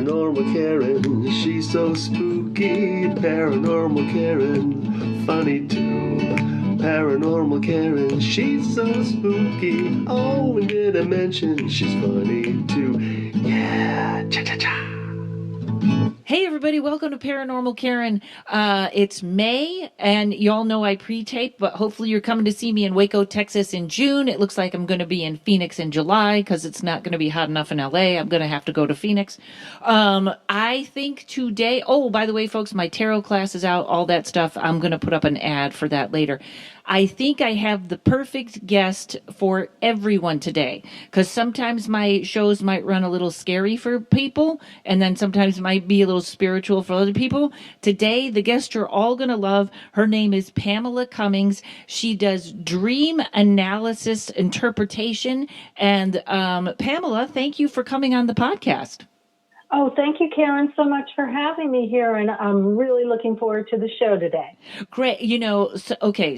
Paranormal Karen, she's so spooky. Paranormal Karen, funny too. Paranormal Karen, she's so spooky. Oh, we didn't mention she's funny too. Yeah, cha-cha-cha. Hey everybody, welcome to Paranormal Karen. It's May, and y'all know I pre-tape, but hopefully you're coming to see me in Waco, Texas in June. It looks like I'm going to be in Phoenix in July because it's not going to be hot enough in LA. I'm going to have to go to Phoenix. I think today, oh, by the way, folks, my tarot class is out, all that stuff. I'm going to put up an ad for that later. I think I have the perfect guest for everyone today, because sometimes my shows might run a little scary for people, and then sometimes might be a little spiritual for other people. Today, the guest you're all going to love, her name is Pamela Cummins. She does dream analysis interpretation. And Pamela, thank you for coming on the podcast. Oh, thank you, Karen, so much for having me here, and I'm really looking forward to the show today. Great.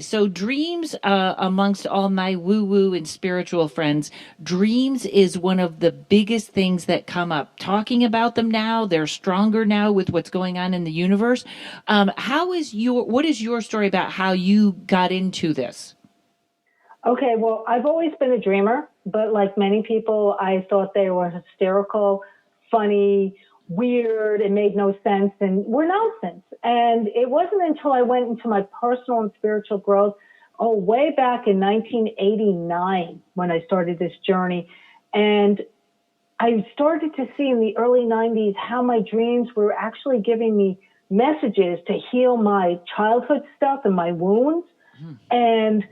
So dreams, amongst all my woo-woo and spiritual friends, dreams is one of the biggest things that come up. Talking about them now, they're stronger now with what's going on in the universe. What is your story about how you got into this? Okay, well, I've always been a dreamer, but like many people, I thought they were hysterical, funny, weird, it made no sense, and were nonsense. And it wasn't until I went into my personal and spiritual growth, way back in 1989 when I started this journey. And I started to see in the early 90s how my dreams were actually giving me messages to heal my childhood stuff and my wounds. And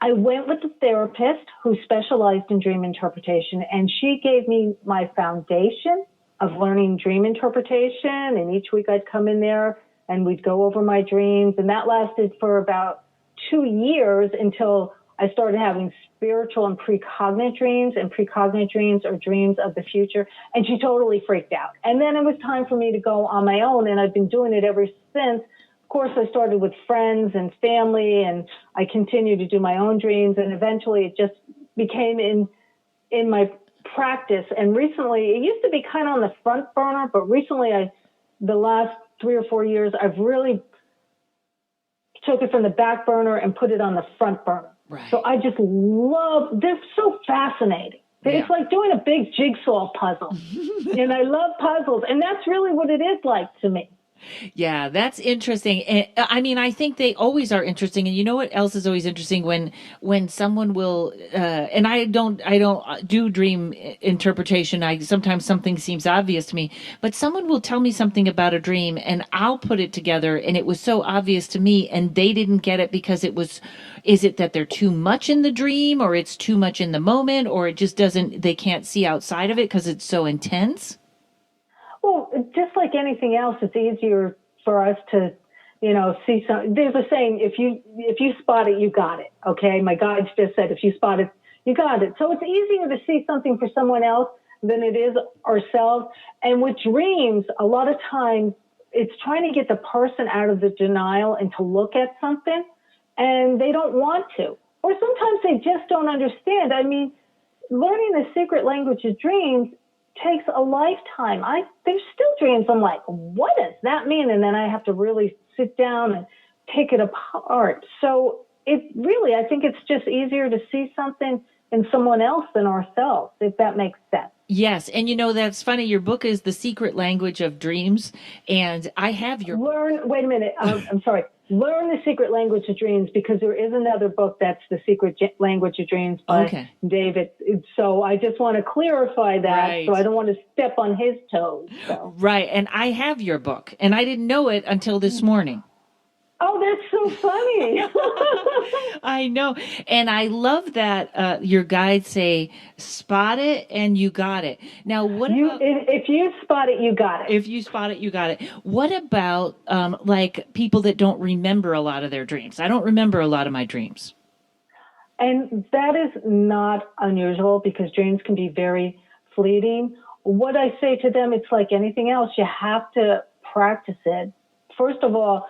I went with a therapist who specialized in dream interpretation, and she gave me my foundation of learning dream interpretation. And each week I'd come in there and we'd go over my dreams. And that lasted for about 2 years until I started having spiritual and precognitive dreams. And precognitive dreams are dreams of the future. And she totally freaked out. And then it was time for me to go on my own. And I've been doing it ever since. Of course, I started with friends and family, and I continued to do my own dreams, and eventually it just became in my practice. And recently, it used to be kind of on the front burner, but recently, the last 3 or 4 years, I've really took it from the back burner and put it on the front burner. Right. So I just they're so fascinating. Yeah. It's like doing a big jigsaw puzzle, and I love puzzles, and that's really what it is like to me. Yeah, that's interesting. And I mean, I think they always are interesting. And you know what else is always interesting when someone will, and I don't do dream interpretation. Sometimes something seems obvious to me, but someone will tell me something about a dream and I'll put it together. And it was so obvious to me and they didn't get it because is it that they're too much in the dream, or it's too much in the moment, or it just they can't see outside of it because it's so intense? Well, just like anything else, it's easier for us to, see some. There's a saying: if you spot it, you got it. Okay, my guides just said, if you spot it, you got it. So it's easier to see something for someone else than it is ourselves. And with dreams, a lot of times it's trying to get the person out of the denial and to look at something, and they don't want to, or sometimes they just don't understand. I mean, learning the secret language of dreams takes a lifetime. There's still dreams I'm like, what does that mean? And then I have to really sit down and take it apart. So I think it's just easier to see something in someone else than ourselves, if that makes sense. Yes. And that's funny. Your book is The Secret Language of Dreams. And I have your wait a minute. I'm sorry. Learn the Secret Language of Dreams, because there is another book that's The Secret Language of Dreams by David. So I just want to clarify that. Right. So I don't want to step on his toes. So. Right. And I have your book, and I didn't know it until this morning. Oh, that's so funny. I know. And I love that your guides say, spot it and you got it. Now, if you spot it, you got it. If you spot it, you got it. What about like people that don't remember a lot of their dreams? I don't remember a lot of my dreams. And that is not unusual, because dreams can be very fleeting. What I say to them, it's like anything else. You have to practice it. First of all,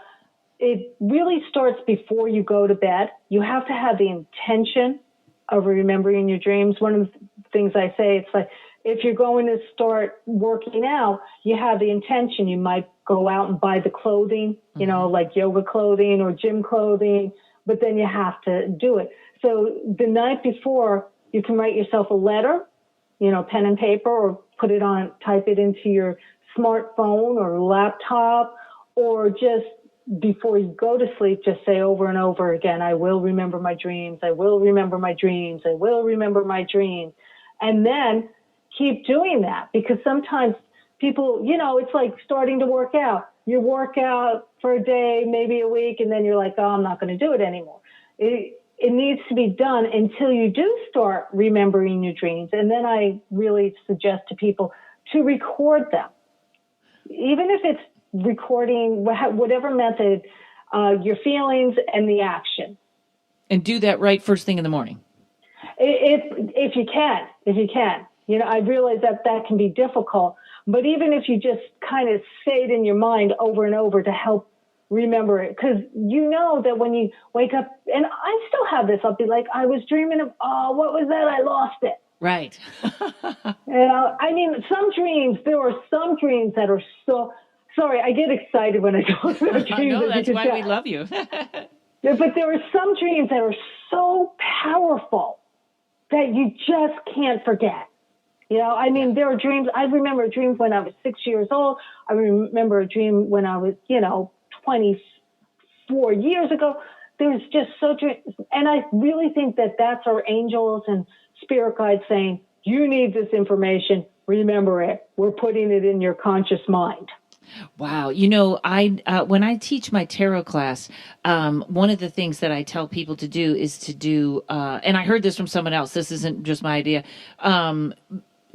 it really starts before you go to bed. You have to have the intention of remembering your dreams. One of the things I say, it's like, if you're going to start working out, you have the intention. You might go out and buy the clothing, you know, like yoga clothing or gym clothing, but then you have to do it. So the night before, you can write yourself a letter, you know, pen and paper, or type it into your smartphone or laptop, or just before you go to sleep, just say over and over again, I will remember my dreams. I will remember my dreams. I will remember my dreams. And then keep doing that, because sometimes people, you know, it's like starting to work out. You work out for a day, maybe a week, and then you're like, oh, I'm not going to do it anymore. It needs to be done until you do start remembering your dreams. And then I really suggest to people to record them. Even if it's recording, whatever method, your feelings and the action. And do that right first thing in the morning. If you can. You know, I realize that can be difficult, but even if you just kind of say it in your mind over and over to help remember it, because you know that when you wake up, and I still have this, I'll be like, I was dreaming of, oh, what was that? I lost it. Right. I mean, there are some dreams that are so, sorry, I get excited when I talk about dreams. No, that's why we love you. But there are some dreams that are so powerful that you just can't forget. You know, I mean, there are dreams. I remember dreams when I was 6 years old. I remember a dream when I was, 24 years ago. There's just and I really think that that's our angels and spirit guides saying, you need this information. Remember it. We're putting it in your conscious mind. Wow. You know, when I teach my tarot class, one of the things that I tell people to do is to do, and I heard this from someone else, this isn't just my idea,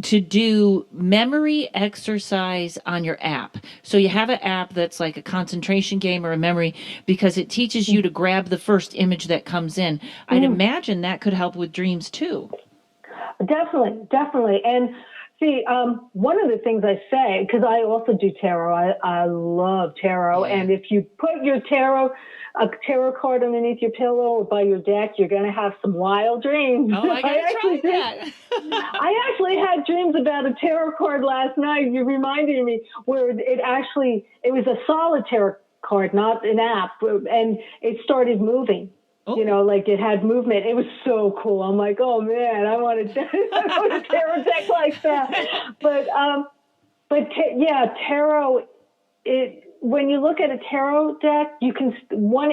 to do memory exercise on your app. So you have an app that's like a concentration game or a memory, because it teaches you to grab the first image that comes in. I'd imagine that could help with dreams too. Definitely. And see, one of the things I say, because I also do tarot, I love tarot. Yeah. And if you put a tarot card underneath your pillow or by your deck, you're going to have some wild dreams. Oh, I gotta try that. I actually had dreams about a tarot card last night. You reminded me, where it was a solid tarot card, not an app, and it started moving. Oh. You know, like it had movement. It was so cool. I'm like, oh man, I want a tarot deck like that. But tarot. When you look at a tarot deck, you can one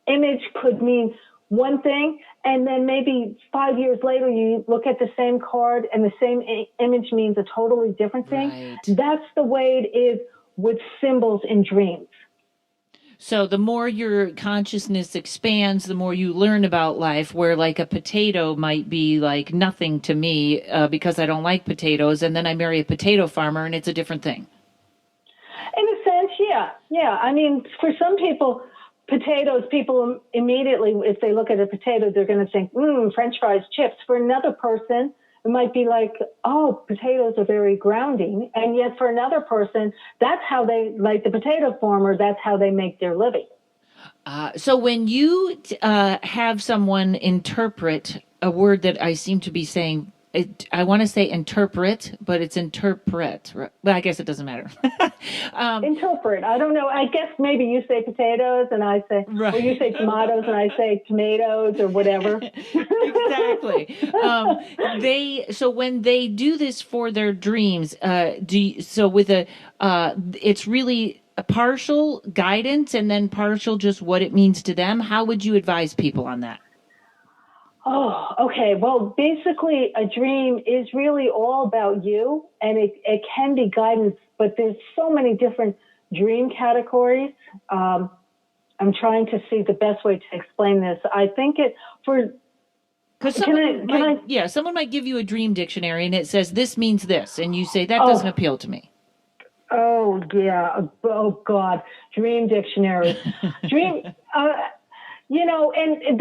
image could mean one thing, and then maybe 5 years later you look at the same card and the same image means a totally different thing. Right. That's the way it is with symbols in dreams. So the more your consciousness expands, the more you learn about life, where like a potato might be like nothing to me because I don't like potatoes. And then I marry a potato farmer and it's a different thing. In a sense, yeah. Yeah. I mean, for some people, potatoes, people immediately, if they look at a potato, they're going to think, French fries, chips. For another person, it might be like, oh, potatoes are very grounding. And yet for another person, that's how they, like the potato farmer, that's how they make their living. So when you have someone interpret a word that I seem to be saying, I want to say interpret, but it's interpret. Well, I guess it doesn't matter. Interpret. I don't know. I guess maybe you say potatoes and I say, right. Or you say tomatoes and I say tomatoes or whatever. Exactly. So when they do this for their dreams, it's really a partial guidance and then partial just what it means to them. How would you advise people on that? Oh, okay. Well, basically, a dream is really all about you, and it can be guidance, but there's so many different dream categories. I'm trying to see the best way to explain this. I think someone might give you a dream dictionary, and it says this means this, and you say that doesn't appeal to me. Oh yeah. Oh God. Dream dictionary. And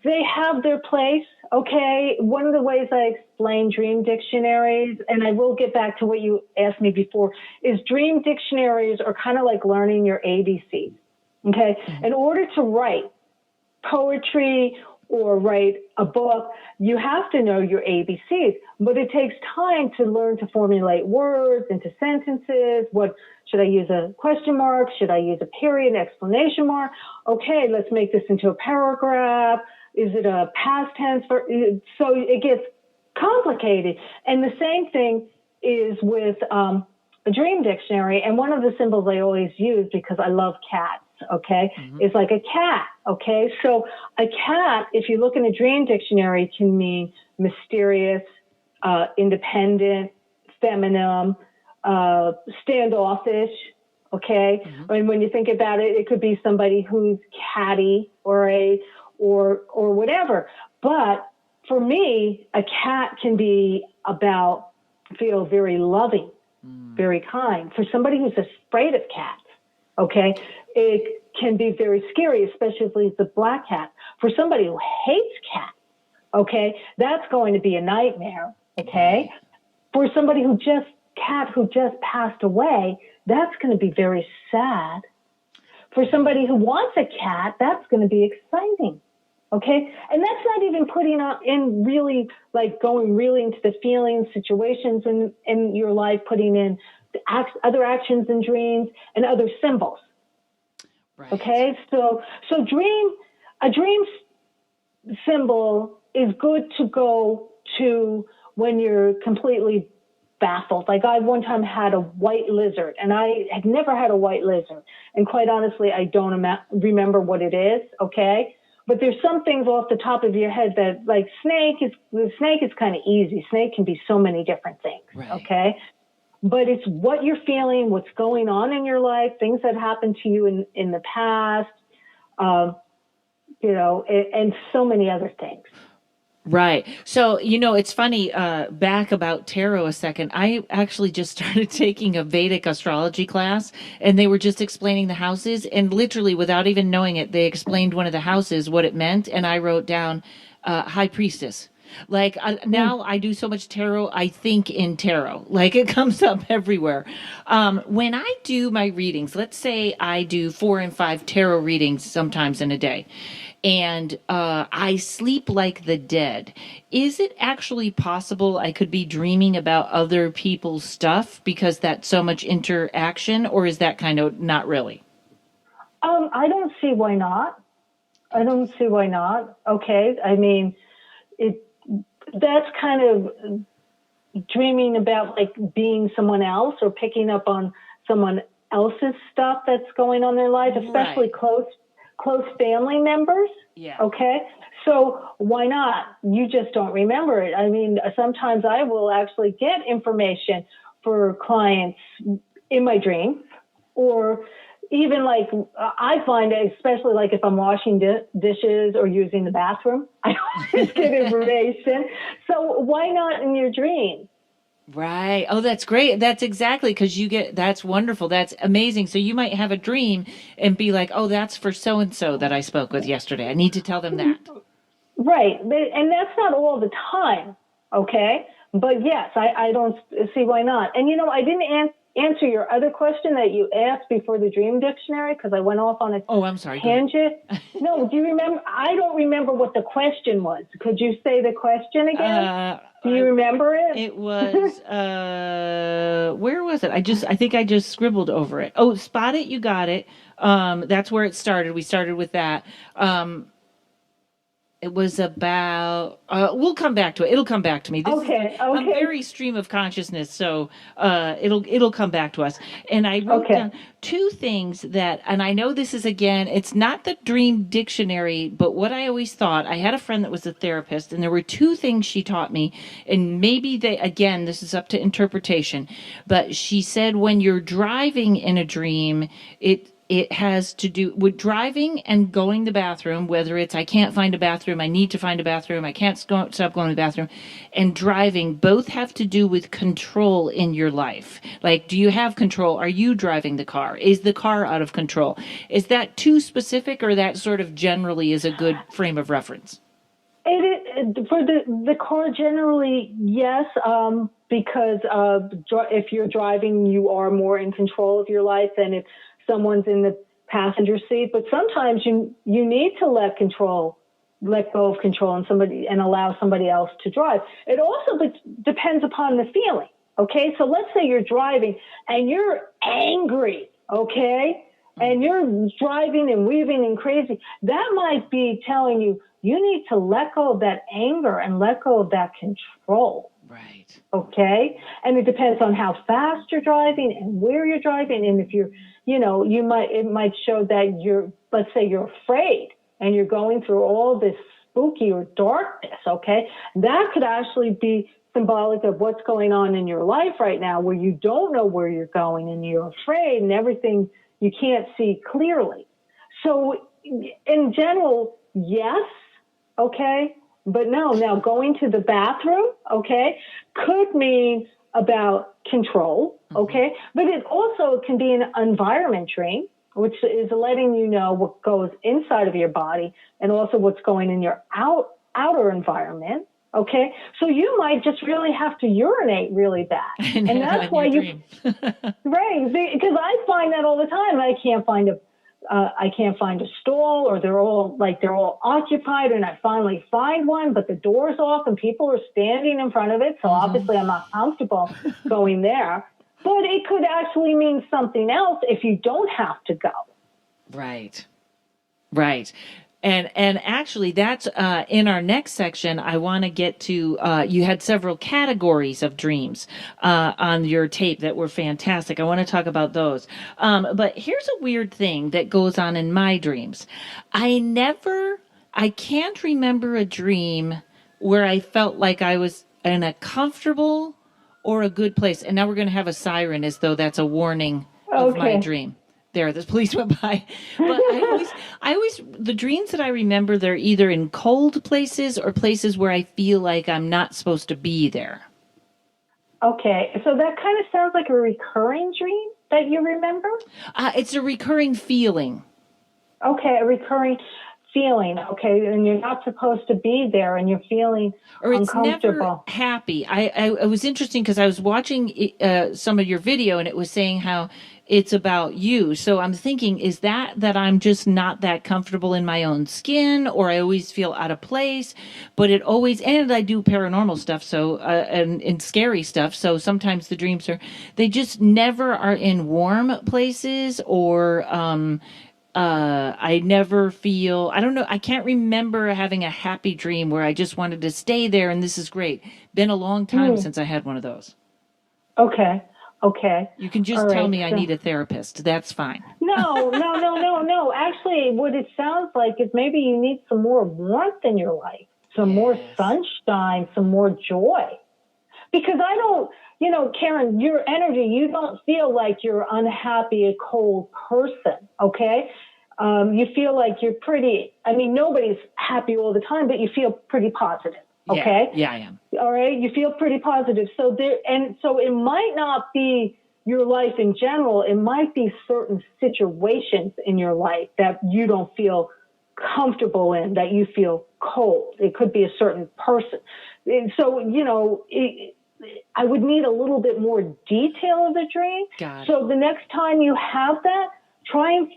they have their place. Okay. One of the ways I explain dream dictionaries, and I will get back to what you asked me before, is dream dictionaries are kind of like learning your ABCs. Okay. Mm-hmm. In order to write poetry or write a book, you have to know your ABCs. But it takes time to learn to formulate words into sentences. What should I use, a question mark? Should I use a period, exclamation mark? Okay, let's make this into a paragraph. Is it a past tense? So it gets complicated. And the same thing is with a dream dictionary. And one of the symbols I always use, because I love cats, okay, is like a cat, okay? So a cat, if you look in a dream dictionary, can mean mysterious, independent, feminine, standoffish, okay? And when you think about it, it could be somebody who's catty or whatever. But for me, a cat can be feel very loving, very kind. For somebody who's afraid of cats, okay, it can be very scary, especially if it's a black cat. For somebody who hates cats, okay, that's going to be a nightmare, okay? For somebody who just passed away, that's going to be very sad. For somebody who wants a cat, that's going to be exciting. Okay. And that's not even putting in really, like, going really into the feelings, situations in your life, putting in the other actions and dreams and other symbols. Right. Okay. So a dream symbol is good to go to when you're completely baffled. Like, I one time had a white lizard, and I had never had a white lizard. And quite honestly, I don't remember what it is. Okay. But there's some things off the top of your head that, like, the snake is kind of easy. Snake can be so many different things, right. Okay? But it's what you're feeling, what's going on in your life, things that happened to you in the past, and so many other things. Right. So, it's funny, back about tarot a second, I actually just started taking a Vedic astrology class, and they were just explaining the houses, and literally without even knowing it, they explained one of the houses, what it meant. And I wrote down, high priestess. Like, now I do so much tarot, I think in tarot, like it comes up everywhere. When I do my readings, let's say I do 4 and 5 tarot readings sometimes in a day, and I sleep like the dead. Is it actually possible I could be dreaming about other people's stuff because that's so much interaction, or is that kind of not really? I don't see why not. Okay. I mean, that's kind of dreaming about, like, being someone else or picking up on someone else's stuff that's going on in their life, especially right. close family members. Yeah. Okay. So why not? You just don't remember it. I mean, sometimes I will actually get information for clients in my dreams, or even, like, I find, especially like if I'm washing dishes or using the bathroom, I always get information. So why not in your dreams? Right. Oh, that's great. That's exactly, because that's wonderful. That's amazing. So you might have a dream and be like, oh, that's for so-and-so that I spoke with yesterday. I need to tell them that. Right. And that's not all the time. Okay. But yes, I don't see why not. And, I didn't answer your other question that you asked before the dream dictionary, because I went off on a I'm sorry, tangent. No, do you remember? I don't remember what the question was. Could you say the question again? Do you remember it? It was, where was it? I think I just scribbled over it. Oh, spot it. You got it. That's where it started. We started with that. It was about, we'll come back to it. It'll come back to me. Okay. I'm very stream of consciousness, so it'll come back to us. And I wrote down 2 things and I know this is, again, it's not the dream dictionary, but what I always thought, I had a friend that was a therapist, and there were 2 things she taught me, and maybe again, this is up to interpretation, but she said when you're driving in a dream, it has to do with driving and going to the bathroom, whether it's I can't find a bathroom, I need to find a bathroom, I can't stop going to the bathroom, and driving both have to do with control in your life. Like, do you have control? Are you driving the car? Is the car out of control? Is that too specific, or that sort of generally is a good frame of reference? For the car, generally, yes, because if you're driving, you are more in control of your life than if someone's in the passenger seat. But sometimes you need to let control let go of control and allow somebody else to drive. It also depends upon the feeling. Okay. So let's say you're driving and you're angry. Okay. And you're driving and weaving and crazy. That might be telling you, you need to let go of that anger and let go of that control. Right. Okay. And it depends on how fast you're driving and where you're driving. And if you're, it might show that let's say you're afraid and you're going through all this spooky or darkness. Okay. That could actually be symbolic of what's going on in your life right now, where you don't know where you're going and you're afraid and everything you can't see clearly. So in general, yes. Okay. But no, now going to the bathroom, okay, could mean about control. Okay. But it also can be an environment dream, which is letting you know what goes inside of your body and also what's going in your outer environment. Okay. So you might just really have to urinate really bad. And that's why right. Because I find that all the time. I can't find a stall, or they're all occupied, and I finally find one, but the door's off and people are standing in front of it. So obviously I'm not comfortable going there, but it could actually mean something else if you don't have to go. Right. Right. And actually, that's in our next section. I want to get to, you had several categories of dreams on your tape that were fantastic. I want to talk about those. But here's a weird thing that goes on in my dreams. I can't remember a dream where I felt like I was in a comfortable or a good place. And now we're going to have a siren as though that's a warning of my dream. There, the police went by. But I always, the dreams that I remember, they're either in cold places or places where I feel like I'm not supposed to be there. Okay, so that kind of sounds like a recurring dream that you remember? It's a recurring feeling. Okay, a recurring feeling. Okay, and you're not supposed to be there, and you're feeling or it's uncomfortable. Never happy. I was interesting because I was watching some of your video, and it was saying how it's about you. So I'm thinking, is that I'm just not that comfortable in my own skin, or I always feel out of place? But it always, and I do paranormal stuff, so and scary stuff. So sometimes the dreams they just never are in warm places, or I never feel, I don't know, I can't remember having a happy dream where I just wanted to stay there and this is great. Been a long time since I had one of those. Okay. You can just tell me I need a therapist. That's fine. No. Actually, what it sounds like is maybe you need some more warmth in your life, some more sunshine, some more joy. Because I don't, Karen, your energy, you don't feel like you're unhappy, a cold person, okay? You feel like you're nobody's happy all the time, but you feel pretty positive, okay? Yeah, I am. All right, you feel pretty positive. So it might not be your life in general. It might be certain situations in your life that you don't feel comfortable in, that you feel cold. It could be a certain person. And so, I would need a little bit more detail of the dream. Got it. So the next time you have that, try and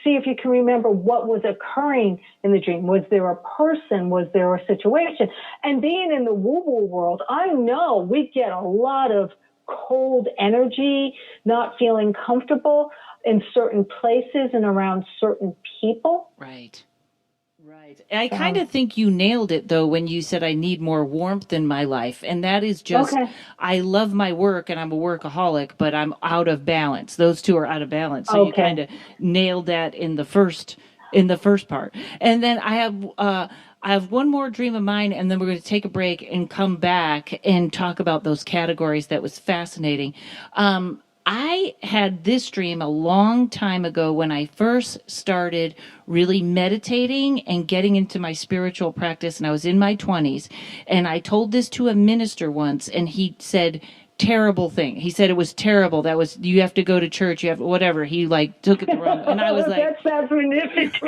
see if you can remember what was occurring in the dream. Was there a person? Was there a situation? And being in the woo-woo world, I know we get a lot of cold energy, not feeling comfortable in certain places and around certain people. Right. I kind of think you nailed it, though, when you said I need more warmth in my life. And that is just, I love my work and I'm a workaholic, but I'm out of balance. Those two are out of balance. So you kind of nailed that in the first part. And then I have one more dream of mine, and then we're going to take a break and come back and talk about those categories. That was fascinating. I had this dream a long time ago when I first started really meditating and getting into my spiritual practice, and I was in my 20s. And I told this to a minister once, and he said, terrible thing. He said it was terrible. That was, you have to go to church. You have whatever. He took it the wrong. And I was like, that sounds magnificent.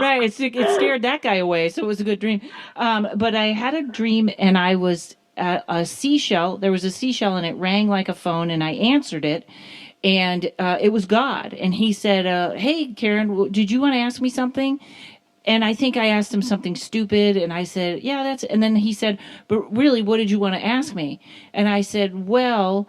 Right. It scared that guy away. So it was a good dream. But I had a dream, and I was at a seashell. There was a seashell, and it rang like a phone, and I answered it. And it was God. And he said, hey, Karen, did you want to ask me something? And I think I asked him something stupid, and I said, yeah, and then he said, but really, what did you want to ask me? And I said, well,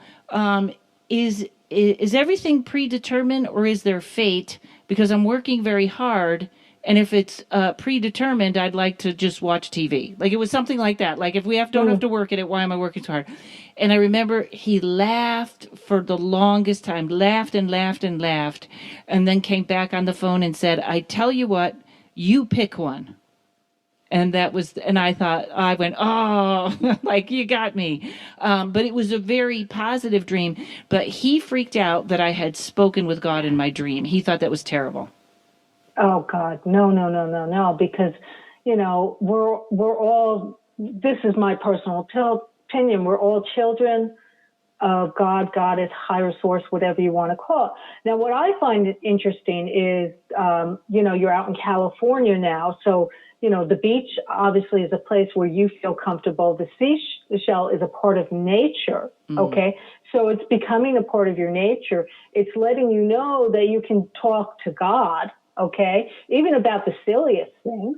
is everything predetermined or is there fate? Because I'm working very hard. And if it's predetermined, I'd like to just watch TV. Like it was something like that. Like if we don't have to work at it, why am I working so hard? And I remember he laughed for the longest time, laughed and laughed and laughed, and then came back on the phone and said, I tell you what, you pick one. And I thought, I went, oh, like you got me. But it was a very positive dream. But he freaked out that I had spoken with God in my dream. He thought that was terrible. Oh God, no, because, we're all, this is my personal opinion, we're all children of God, Goddess, higher source, whatever you want to call it. Now, what I find interesting is, you're out in California now, so, the beach obviously is a place where you feel comfortable. The seashell is a part of nature, okay? So it's becoming a part of your nature. It's letting you know that you can talk to God, okay, even about the silliest things,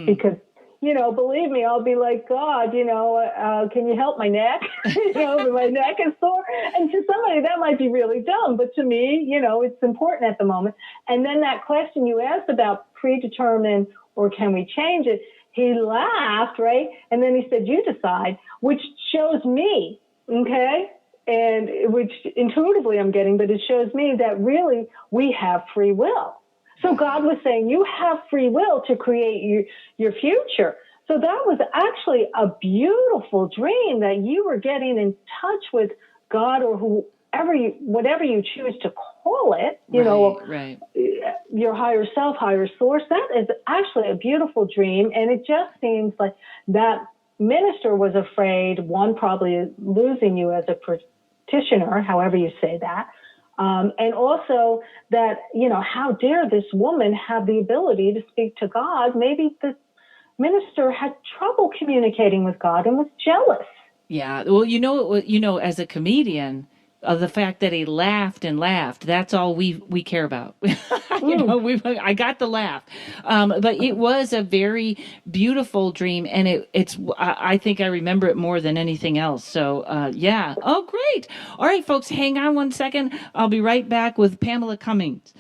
because, believe me, I'll be like, God, can you help my neck? My neck is sore. And to somebody, that might be really dumb. But to me, it's important at the moment. And then that question you asked about predetermined or can we change it? He laughed, right? And then he said, you decide, which shows me, okay? And which intuitively I'm getting, but it shows me that really we have free will. So God was saying you have free will to create your future. So that was actually a beautiful dream that you were getting in touch with God or whatever you choose to call it, right. Your higher self, higher source. That is actually a beautiful dream. And it just seems like that minister was afraid, one, probably losing you as a practitioner, however you say that. And also that, how dare this woman have the ability to speak to God? Maybe the minister had trouble communicating with God and was jealous. Yeah. Well, as a comedian, the fact that he laughed and laughed, that's all we care about. I got the laugh. But it was a very beautiful dream, and I think I remember it more than anything else. So, yeah. Oh, great. All right, folks, hang on one second. I'll be right back with Pamela Cummins.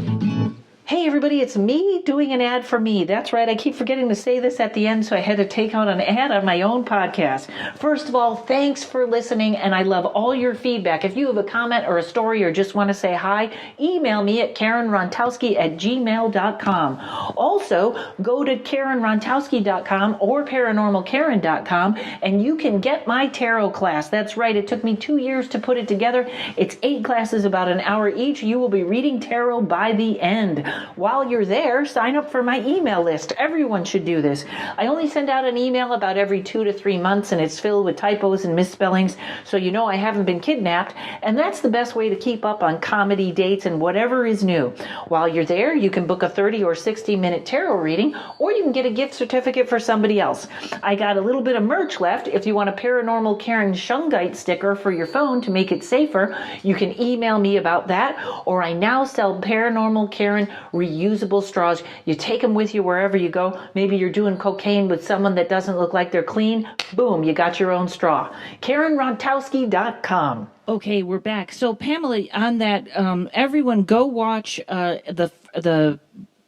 Hey everybody, it's me doing an ad for me. That's right, I keep forgetting to say this at the end, so I had to take out an ad on my own podcast. First of all, thanks for listening, and I love all your feedback. If you have a comment or a story or just want to say hi, email me at karenrontowski@gmail.com. Also, go to karenrontowski.com or paranormalkaren.com, and you can get my tarot class. That's right, it took me 2 years to put it together. It's 8 classes, about an hour each. You will be reading tarot by the end. While you're there, sign up for my email list. Everyone should do this. I only send out an email about every 2 to 3 months, and it's filled with typos and misspellings, so you know I haven't been kidnapped, and that's the best way to keep up on comedy dates and whatever is new. While you're there, you can book a 30 or 60-minute tarot reading, or you can get a gift certificate for somebody else. I got a little bit of merch left. If you want a Paranormal Karen Shungite sticker for your phone to make it safer, you can email me about that, or I now sell Paranormal Karen reusable straws. You take them with you wherever you go. Maybe you're doing cocaine with someone that doesn't look like they're clean. Boom, you got your own straw. karenrontowski.com. Okay, we're back. So Pamela, on that, everyone go watch the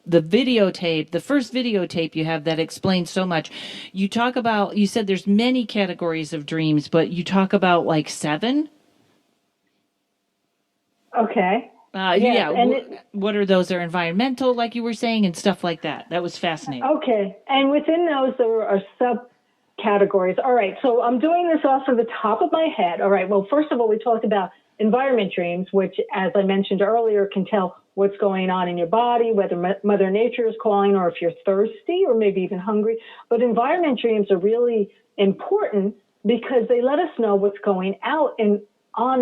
videotape, the first videotape you have that explains so much. You said there's many categories of dreams, but you talk about like 7? Okay. Yeah. What are those? They're environmental, like you were saying, and stuff like that. That was fascinating. Okay. And within those, there are subcategories. All right. So I'm doing this off of the top of my head. All right. Well, first of all, we talked about environment dreams, which, as I mentioned earlier, can tell what's going on in your body, whether Mother Nature is calling or if you're thirsty or maybe even hungry. But environment dreams are really important because they let us know what's going on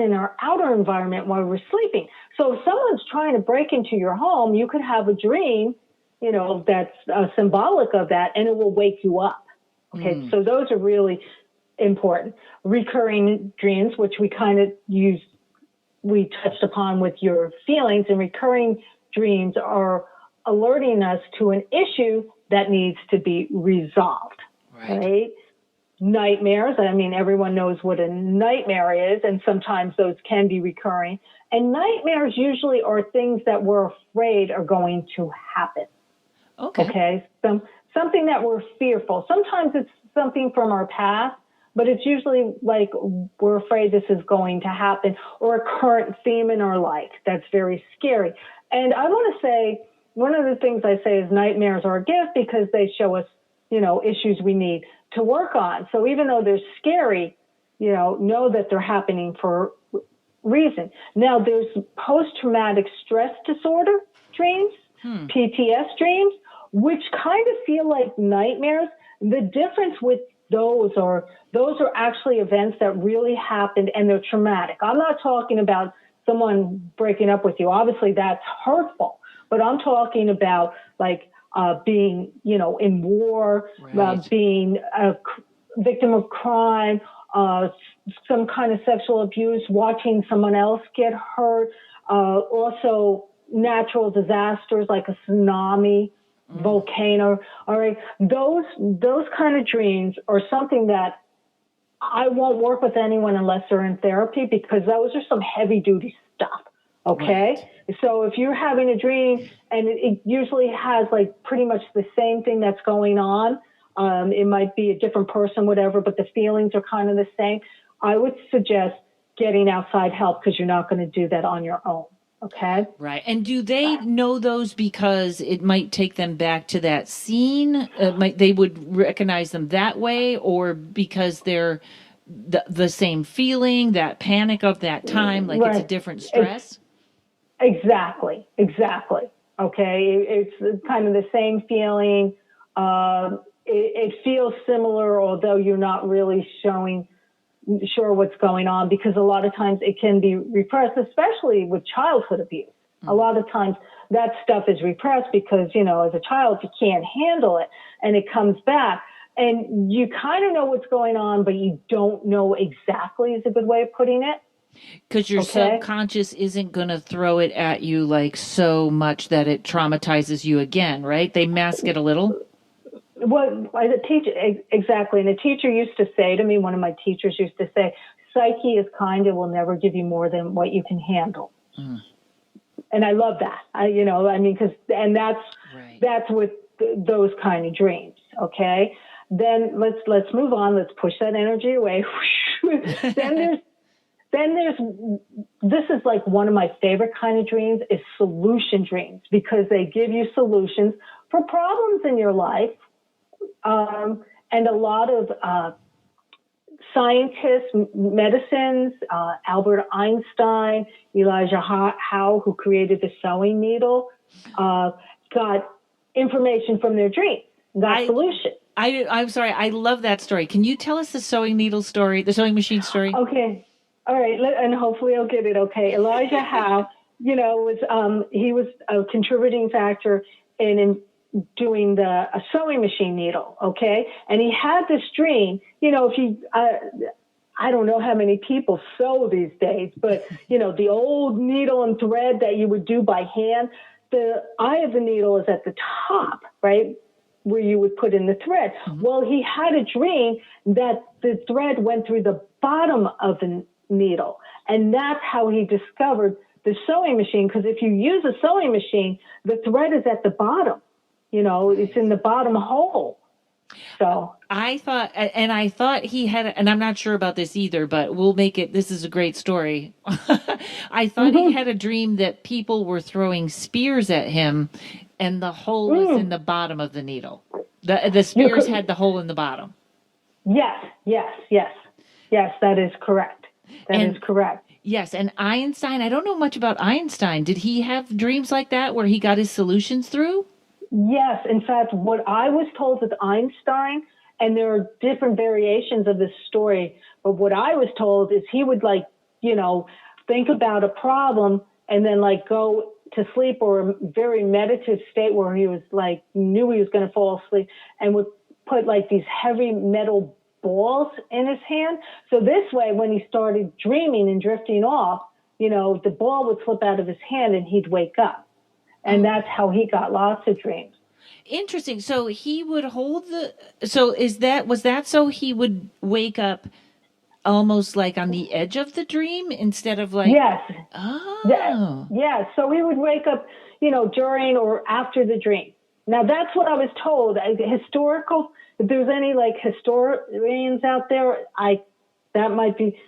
in our outer environment while we're sleeping. So if someone's trying to break into your home, you could have a dream, that's symbolic of that, and it will wake you up. Okay, so those are really important. Recurring dreams, which we touched upon with your feelings, and recurring dreams are alerting us to an issue that needs to be resolved, right? Nightmares. I mean, everyone knows what a nightmare is, and sometimes those can be recurring. And nightmares usually are things that we're afraid are going to happen. Okay. Something that we're fearful. Sometimes it's something from our past, but it's usually like we're afraid this is going to happen, or a current theme in our life that's very scary. And I want to say, one of the things I say is nightmares are a gift because they show us, issues we need to work on. So even though they're scary, know that they're happening for a reason. Now, there's post-traumatic stress disorder dreams, PTS dreams, which kind of feel like nightmares. The difference with those are actually events that really happened and they're traumatic. I'm not talking about someone breaking up with you. Obviously, that's hurtful. But I'm talking about like being, in war, being a victim of crime, some kind of sexual abuse, watching someone else get hurt, also natural disasters like a tsunami, volcano. All right, those kind of dreams are something that I won't work with anyone unless they're in therapy, because those are some heavy duty stuff. Okay. Right. So if you're having a dream and it usually has like pretty much the same thing that's going on, it might be a different person, whatever, but the feelings are kind of the same. I would suggest getting outside help, because you're not going to do that on your own. Okay. Right. And do they know those because it might take them back to that scene? They would recognize them that way, or because they're the same feeling, that panic of that time, like it's a different stress? Exactly. Okay. It's kind of the same feeling. It feels similar, although you're not really sure what's going on, because a lot of times it can be repressed, especially with childhood abuse. A lot of times that stuff is repressed because, as a child, you can't handle it, and it comes back. And you kind of know what's going on, but you don't know exactly is a good way of putting it. Because your subconscious isn't going to throw it at you like so much that it traumatizes you again, right? They mask it a little. Well, as a teacher, exactly. And a teacher used to say to me, one of my teachers used to say, psyche is kind and will never give you more than what you can handle. And I love that. That's with those kind of dreams. Okay. Then let's move on. Let's push that energy away. Then there's this is like one of my favorite kind of dreams is solution dreams, because they give you solutions for problems in your life. And a lot of scientists, medicines, Albert Einstein, Elijah Howe, who created the sewing needle, got information from their dreams, got solutions. I'm sorry, I love that story. Can you tell us the sewing needle story, the sewing machine story? Okay. All right. And hopefully I'll get it okay. Elijah Howe, he was a contributing factor in doing a sewing machine needle. Okay. And he had this dream, I don't know how many people sew these days, but the old needle and thread that you would do by hand, the eye of the needle is at the top, right, where you would put in the thread. Well, he had a dream that the thread went through the bottom of the needle. And that's how he discovered the sewing machine. Because if you use a sewing machine, the thread is at the bottom. It's in the bottom hole. So I thought he had, and I'm not sure about this either, but we'll make it, this is a great story. I thought he had a dream that people were throwing spears at him and the hole was in the bottom of the needle. The spears had the hole in the bottom. Yes, that is correct. That is correct. Yes, and Einstein, I don't know much about Einstein. Did he have dreams like that where he got his solutions through? Yes. In fact, what I was told with Einstein, and there are different variations of this story, but what I was told is he would think about a problem and then go to sleep, or a very meditative state where he was knew he was going to fall asleep, and would put these heavy metal balls in his hand. So this way, when he started dreaming and drifting off, the ball would slip out of his hand and he'd wake up. And that's how he got lots of dreams. Interesting. So he would hold the. So was that so he would wake up almost like on the edge of the dream instead of like. Yes. Oh. Yeah. So he would wake up, during or after the dream. Now that's what I was told. Historical. If there's any like historians out there, that might be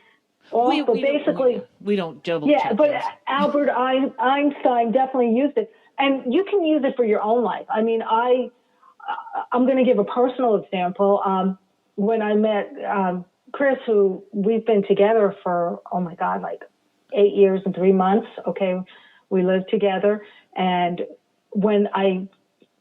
off. But basically, we don't double. Yeah, check but those. Albert Einstein definitely used it, and you can use it for your own life. I mean, I'm going to give a personal example. When I met Chris, who we've been together for, oh my God, like 8 years and 3 months. Okay, we lived together, and when I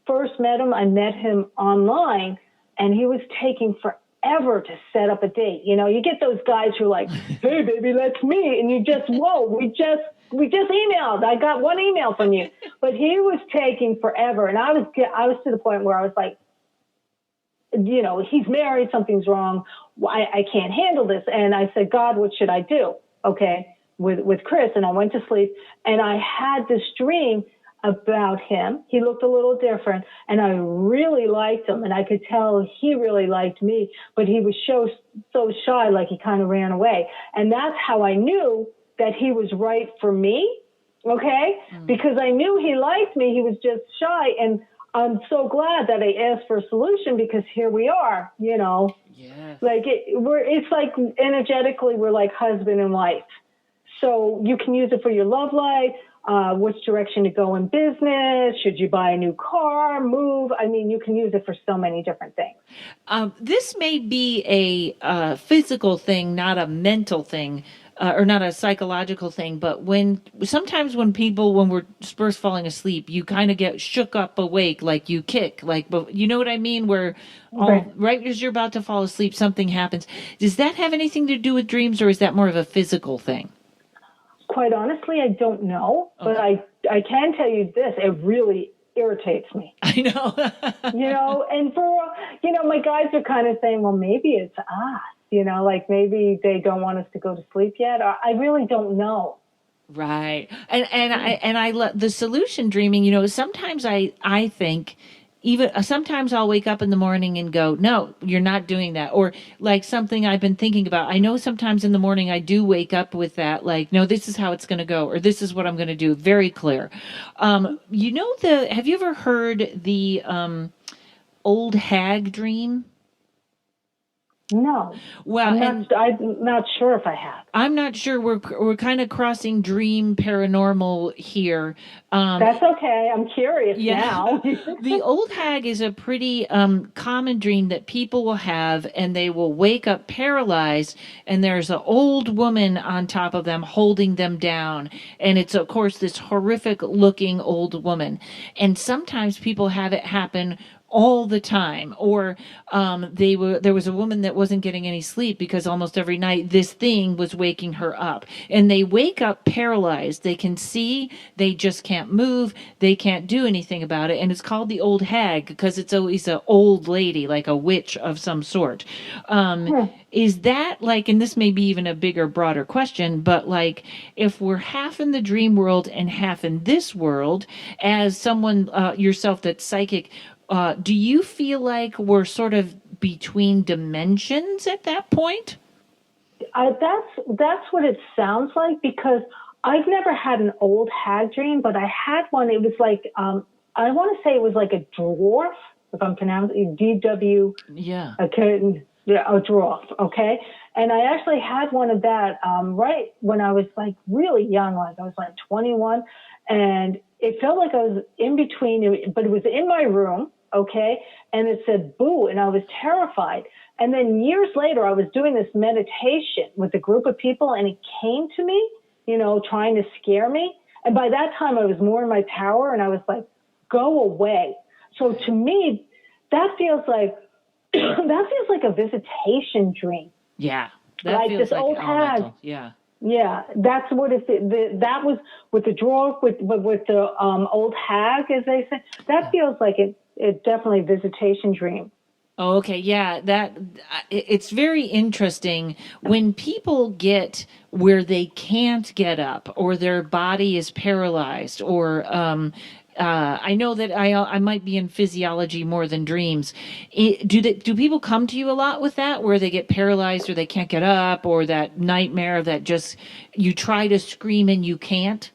first met him, I met him online, and he was taking forever to set up a date. You get those guys who are like, "Hey, baby, let's meet," and you just, whoa, we just emailed. I got one email from you, but he was taking forever, and I was to the point where I was like, he's married, something's wrong. I can't handle this. And I said, God, what should I do? Okay, with Chris, and I went to sleep, and I had this dream about him. He looked a little different, and I really liked him, and I could tell he really liked me, but he was so shy, like he kind of ran away. And that's how I knew that he was right for me, okay? Because I knew he liked me. He was just shy, and I'm so glad that I asked for a solution, because here we are, Yes. Like it's like energetically we're like husband and wife. So you can use it for your love life, which direction to go in business, should you buy a new car, move. I mean, you can use it for so many different things. This may be a physical thing, not a mental thing, or not a psychological thing. But sometimes when we're first falling asleep, you kind of get shook up awake, like you kick, like, but you know what I mean? Where right as you're about to fall asleep, something happens. Does that have anything to do with dreams, or is that more of a physical thing? Quite honestly, I don't know, but I can tell you this: it really irritates me. I know. And for my guys are kind of saying, well, maybe it's us. Like maybe they don't want us to go to sleep yet. I really don't know. Right. And I love the solution dreaming. Sometimes I think even sometimes I'll wake up in the morning and go, no, you're not doing that. Or like something I've been thinking about. I know sometimes in the morning I do wake up with that, like, no, this is how it's going to go, or this is what I'm going to do. Very clear. Have you ever heard the old hag dream? No. Well, I'm not sure if I have. I'm not sure. We're kind of crossing dream paranormal here. That's okay. I'm curious now. The old hag is a pretty common dream that people will have, and they will wake up paralyzed, and there's an old woman on top of them holding them down. And it's, of course, this horrific looking old woman. And sometimes people have it happen all the time, or there was a woman that wasn't getting any sleep because almost every night this thing was waking her up, and they wake up paralyzed. They can see, they just can't move, they can't do anything about it, and it's called the old hag because it's always an old lady, like a witch of some sort. Is that like, and this may be even a bigger, broader question, but like if we're half in the dream world and half in this world, as someone yourself that's psychic, do you feel like we're sort of between dimensions at that point? That's what it sounds like, because I've never had an old hag dream, but I had one. It was like, I want to say it was like a dwarf, if I'm pronouncing it, DW. Yeah. A dwarf. Okay. And I actually had one of that right when I was like really young, like I was like 21, and it felt like I was in between, but it was in my room. Okay. And it said boo. And I was terrified. And then years later, I was doing this meditation with a group of people, and it came to me, trying to scare me. And by that time I was more in my power, and I was like, go away. So to me, that feels like a visitation dream. Yeah. That like feels this like old hag. Yeah. Yeah, that's what that was with the dwarf, with the old hag, as they say. That feels like it definitely a visitation dream. Oh, okay. Yeah, it's very interesting when people get where they can't get up or their body is paralyzed or I know that I might be in physiology more than dreams. Do people come to you a lot with that where they get paralyzed or they can't get up or that nightmare that just you try to scream and you can't?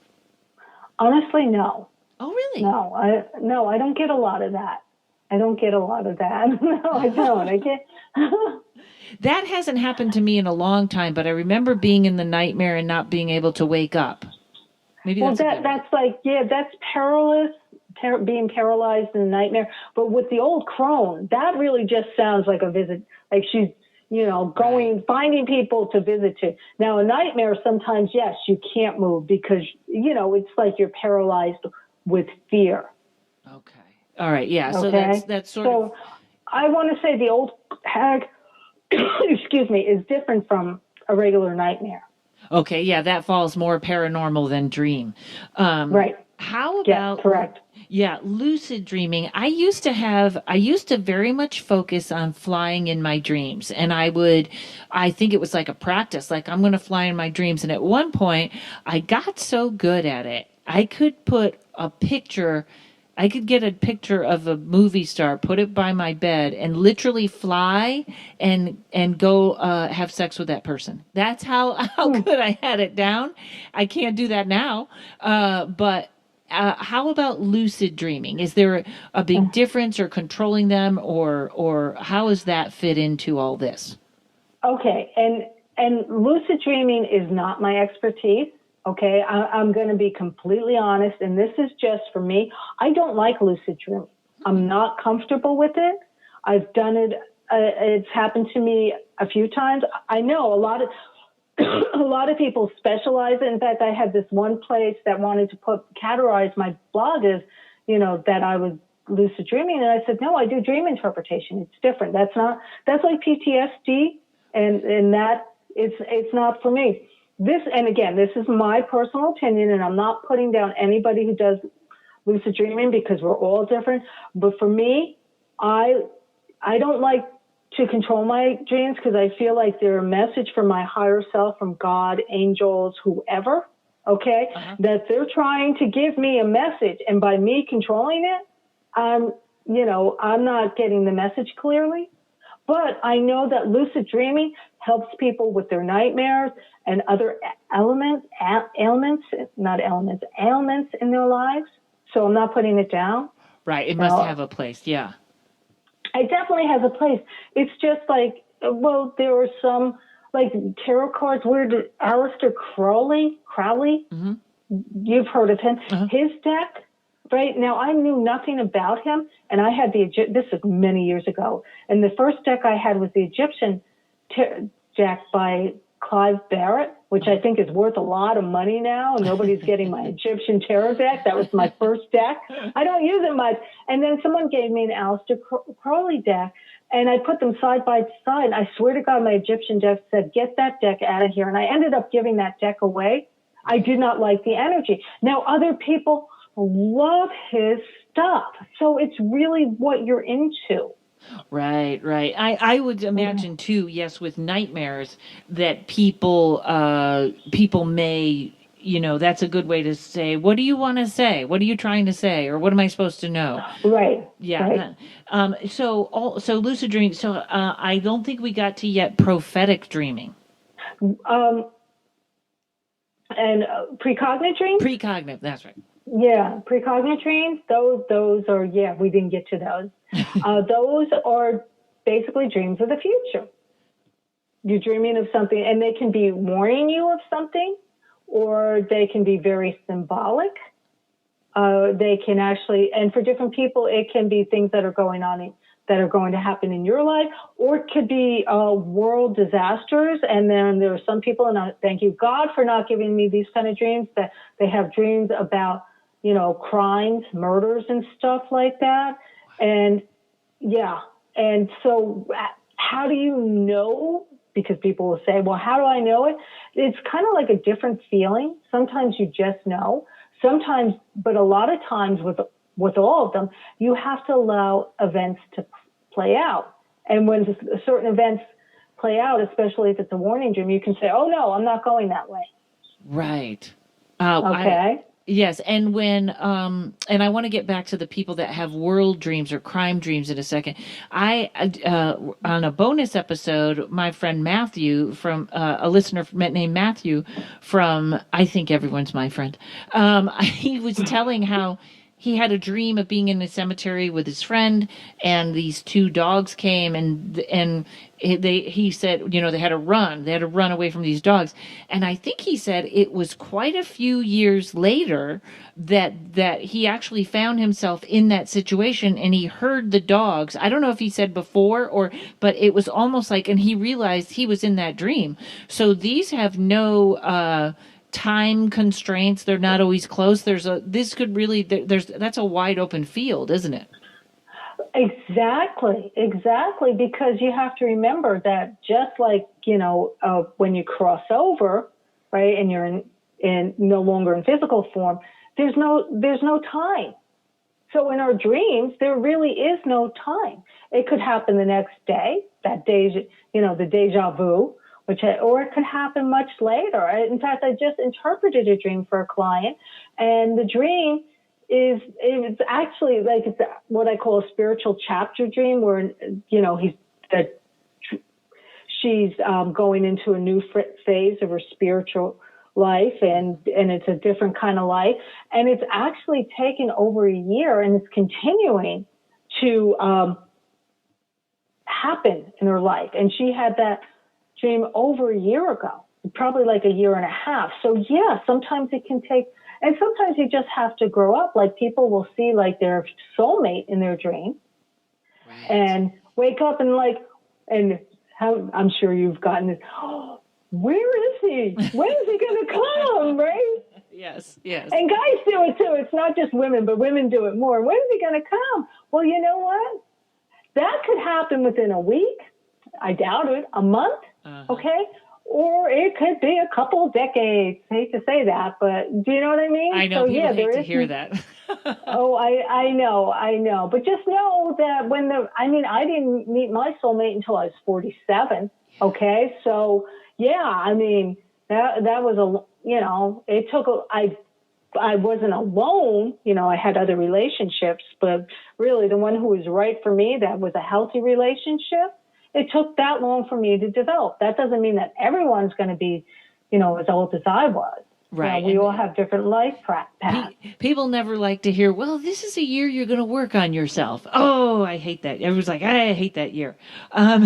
Honestly, no. Oh, really? No, I don't get a lot of that. I don't get a lot of that. No, I don't. I get. That hasn't happened to me in a long time, but I remember being in the nightmare and not being able to wake up. Maybe Well, that's a better. that's like, yeah, that's perilous, being paralyzed in a nightmare. But with the old crone, that really just sounds like a visit. Like she's, going, finding people to visit to. Now, a nightmare, sometimes, yes, you can't move because, it's like you're paralyzed with fear. Okay. All right. Yeah. So Okay. that's sort of. I want to say the old hag, excuse me, is different from a regular nightmare. Okay. Yeah. That falls more paranormal than dream. Right. How Yeah, about. correct. Yeah, lucid dreaming. I used to very much focus on flying in my dreams. And I think it was like a practice, like I'm going to fly in my dreams. And at one point, I got so good at it, I could get a picture of a movie star, put it by my bed, and literally fly and go have sex with that person. That's how good I had it down. I can't do that now, but how about lucid dreaming? Is there a big difference or controlling them or how does that fit into all this? Okay, and lucid dreaming is not my expertise. Okay, I'm going to be completely honest, and this is just for me. I don't like lucid dreaming. I'm not comfortable with it. I've done it. It's happened to me a few times. I know a lot of a lot of people specialize. In fact, I had this one place that wanted to categorize my blog as, that I was lucid dreaming, and I said, no, I do dream interpretation. It's different. That's like PTSD, and that it's not for me. This, and again, this is my personal opinion, and I'm not putting down anybody who does lucid dreaming because we're all different. But for me, I don't like to control my dreams because I feel like they're a message from my higher self, from God, angels, whoever, okay, that they're trying to give me a message. And by me controlling it, I'm not getting the message clearly. But I know that lucid dreaming helps people with their nightmares and other ailments in their lives. So I'm not putting it down. Right. It must have a place. Yeah. It definitely has a place. It's just like, well, there were some like tarot cards. Where did Aleister Crowley? Mm-hmm. You've heard of him. His deck, right? Now, I knew nothing about him, and I had this was many years ago. And the first deck I had was the Egyptian deck by Clive Barrett, which I think is worth a lot of money now. Nobody's getting my Egyptian tarot deck. That was my first deck. I don't use it much. And then someone gave me an Aleister Crowley deck, and I put them side by side. And I swear to God, my Egyptian deck said, get that deck out of here. And I ended up giving that deck away. I did not like the energy. Now, other people love his stuff. So it's really what you're into. Right. I would imagine too, yes, with nightmares that people may, that's a good way to say, what do you want to say? What are you trying to say? Or what am I supposed to know? Right. Yeah. Right. So lucid dreaming. So I don't think we got to yet prophetic dreaming. And precognitive dreams? Precognitive, that's right. Yeah, precognitive dreams, those are, we didn't get to those. Those are basically dreams of the future. You're dreaming of something, and they can be warning you of something, or they can be very symbolic. They can actually, and for different people, it can be things that are going on that are going to happen in your life, or it could be world disasters. And then there are some people, and I thank you, God, for not giving me these kind of dreams, that they have dreams about, crimes, murders, and stuff like that. And and so how do you know? Because people will say, well, how do I know it? It's kind of like a different feeling. Sometimes you just know. Sometimes, but a lot of times with all of them, you have to allow events to play out. And when certain events play out, especially if it's a warning dream, you can say, oh, no, I'm not going that way. Right. Okay. Yes, and when and I want to get back to the people that have world dreams or crime dreams in a second. I on a bonus episode, my friend Matthew from a listener named Matthew from I think everyone's my friend. He was telling how he had a dream of being in a cemetery with his friend, and these two dogs came, and he said, they had to run away from these dogs, and I think he said it was quite a few years later that he actually found himself in that situation, and he heard the dogs. I don't know if he said before but it was almost like, and he realized he was in that dream. So these have no time constraints. They're not always close. That's a wide open field, isn't it? Exactly, because you have to remember that just like, when you cross over, right, and you're in no longer in physical form, there's no time. So in our dreams, there really is no time. It could happen the next day, the deja vu, or it could happen much later. In fact, I just interpreted a dream for a client, and the dream it's actually like it's what I call a spiritual chapter dream, where she's going into a new phase of her spiritual life, and it's a different kind of life, and it's actually taken over a year, and it's continuing to happen in her life, and she had that dream over a year ago, probably like a year and a half. So yeah, sometimes it can take, and sometimes you just have to grow up. Like people will see like their soulmate in their dream, right, and wake up and how I'm sure you've gotten this. Oh, where is he? When is he going to come? Right? Yes. And guys do it too. It's not just women, but women do it more. When is he going to come? Well, you know what? That could happen within a week. I doubt it. A month. Okay. Or it could be a couple of decades. I hate to say that, but do you know what I mean? I know. So, people hate to hear that. Oh, I know. But just know that I didn't meet my soulmate until I was 47. Okay. So yeah, I mean, that was it took, I wasn't alone, I had other relationships, but really the one who was right for me, that was a healthy relationship, it took that long for me to develop. That doesn't mean that everyone's going to be, as old as I was. Right. We all have different life paths. People never like to hear, well, this is a year you're going to work on yourself. Oh, I hate that. Everyone's like, I hate that year. I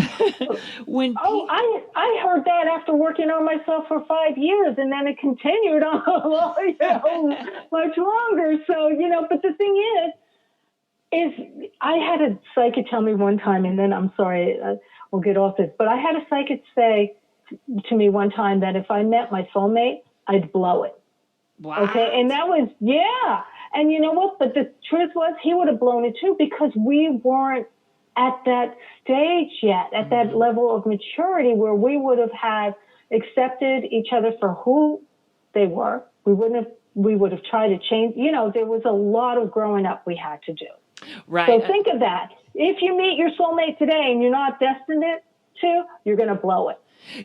heard that after working on myself for 5 years, and then it continued on much longer. So, but the thing is I had a psychic tell me one time, and then I'm sorry, we'll get off this, but I had a psychic say to me one time that if I met my soulmate, I'd blow it. Wow. Okay. And that was, yeah. And you know what? But the truth was he would have blown it too, because we weren't at that stage yet, at that level of maturity where we would have accepted each other for who they were. We would have tried to change. There was a lot of growing up we had to do. Right. So think of that. If you meet your soulmate today and you're not destined to, you're going to blow it.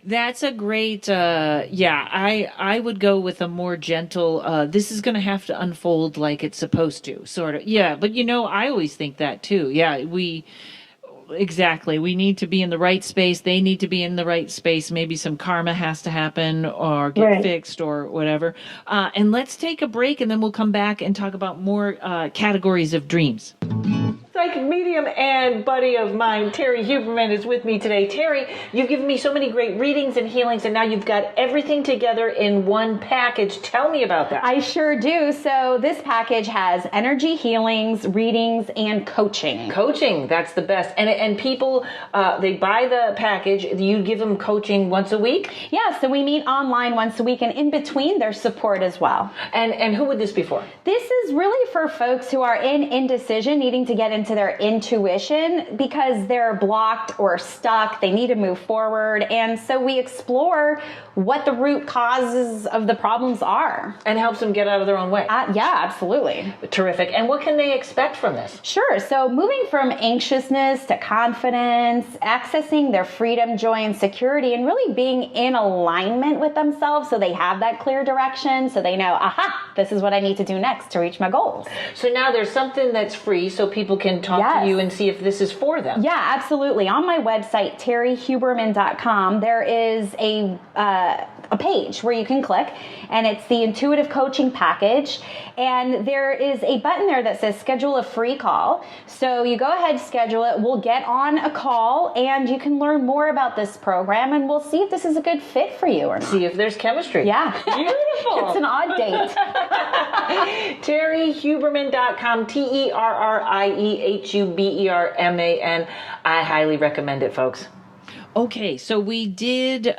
That's a great, I would go with a more gentle, this is going to have to unfold like it's supposed to, sort of. Yeah, but I always think that too. Yeah, exactly. We need to be in the right space. They need to be in the right space. Maybe some karma has to happen or get fixed or whatever. And let's take a break, and then we'll come back and talk about more categories of dreams. Psychic medium and buddy of mine, Terry Huberman, is with me today. Terry, you've given me so many great readings and healings, and now you've got everything together in one package. Tell me about that. I sure do. So this package has energy healings, readings, and coaching. Coaching, that's the best. And people, they buy the package. You give them coaching once a week? Yeah, so we meet online once a week, and in between there's support as well. And who would this be for? This is really for folks who are in indecision, needing to get into into their intuition because they're blocked or stuck. They need to move forward. And so we explore what the root causes of the problems are. And helps them get out of their own way. Yeah, absolutely. Terrific. And what can they expect from this? Sure. So moving from anxiousness to confidence, accessing their freedom, joy, and security, and really being in alignment with themselves so they have that clear direction, so they know, aha, this is what I need to do next to reach my goals. So now there's something that's free so people can talk to you and see if this is for them. Yeah, absolutely. On my website, terryhuberman.com, there is a page where you can click, and it's the intuitive coaching package. And there is a button there that says schedule a free call. So you go ahead, schedule it. We'll get on a call and you can learn more about this program, and we'll see if this is a good fit for you or not. See if there's chemistry. Yeah. Beautiful. It's an odd date. terryhuberman.com, TerrieHuberman. I highly recommend it, folks. Okay, so we did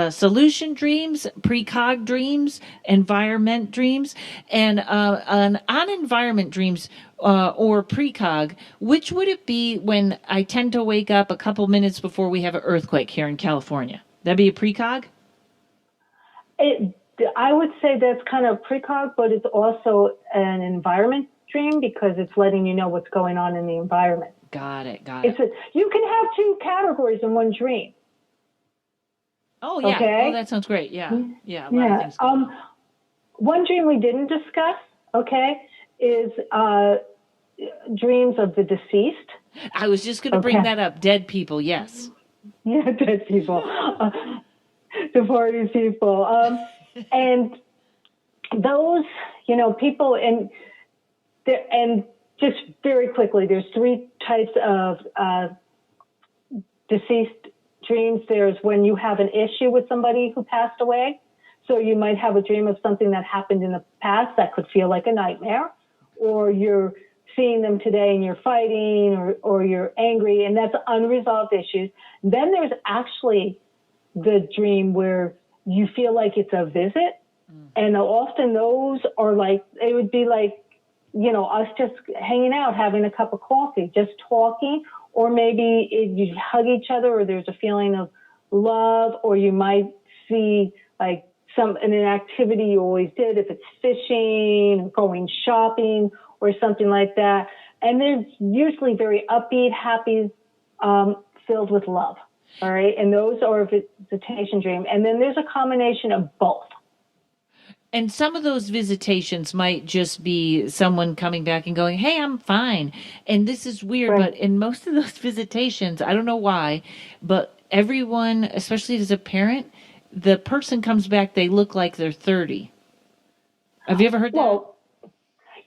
solution dreams, precog dreams, environment dreams, and on environment dreams or precog, which would it be when I tend to wake up a couple minutes before we have an earthquake here in California? That'd be a precog? I would say that's kind of precog, but it's also an environment dream because it's letting you know what's going on in the environment. Got it. You can have two categories in one dream. Oh, yeah. Okay? Oh, that sounds great. Yeah. Yeah. One dream we didn't discuss, is dreams of the deceased. I was just going to bring that up. Dead people, yes. Yeah, dead people. Departed people. And those, people, and just very quickly, there's three types of deceased dreams. There's when you have an issue with somebody who passed away. So you might have a dream of something that happened in the past that could feel like a nightmare, or you're seeing them today and you're fighting, or you're angry, and that's unresolved issues. Then there's actually the dream where you feel like it's a visit. And often those are it would be like, us just hanging out, having a cup of coffee, just talking, or maybe you hug each other, or there's a feeling of love, or you might see an activity you always did, if it's fishing, or going shopping, or something like that. And they're usually very upbeat, happy, filled with love. All right. And those are a visitation dream. And then there's a combination of both. And some of those visitations might just be someone coming back and going, hey, I'm fine. And this is weird, right. But in most of those visitations, I don't know why, but everyone, especially as a parent, the person comes back, they look like they're 30. Have you ever heard that?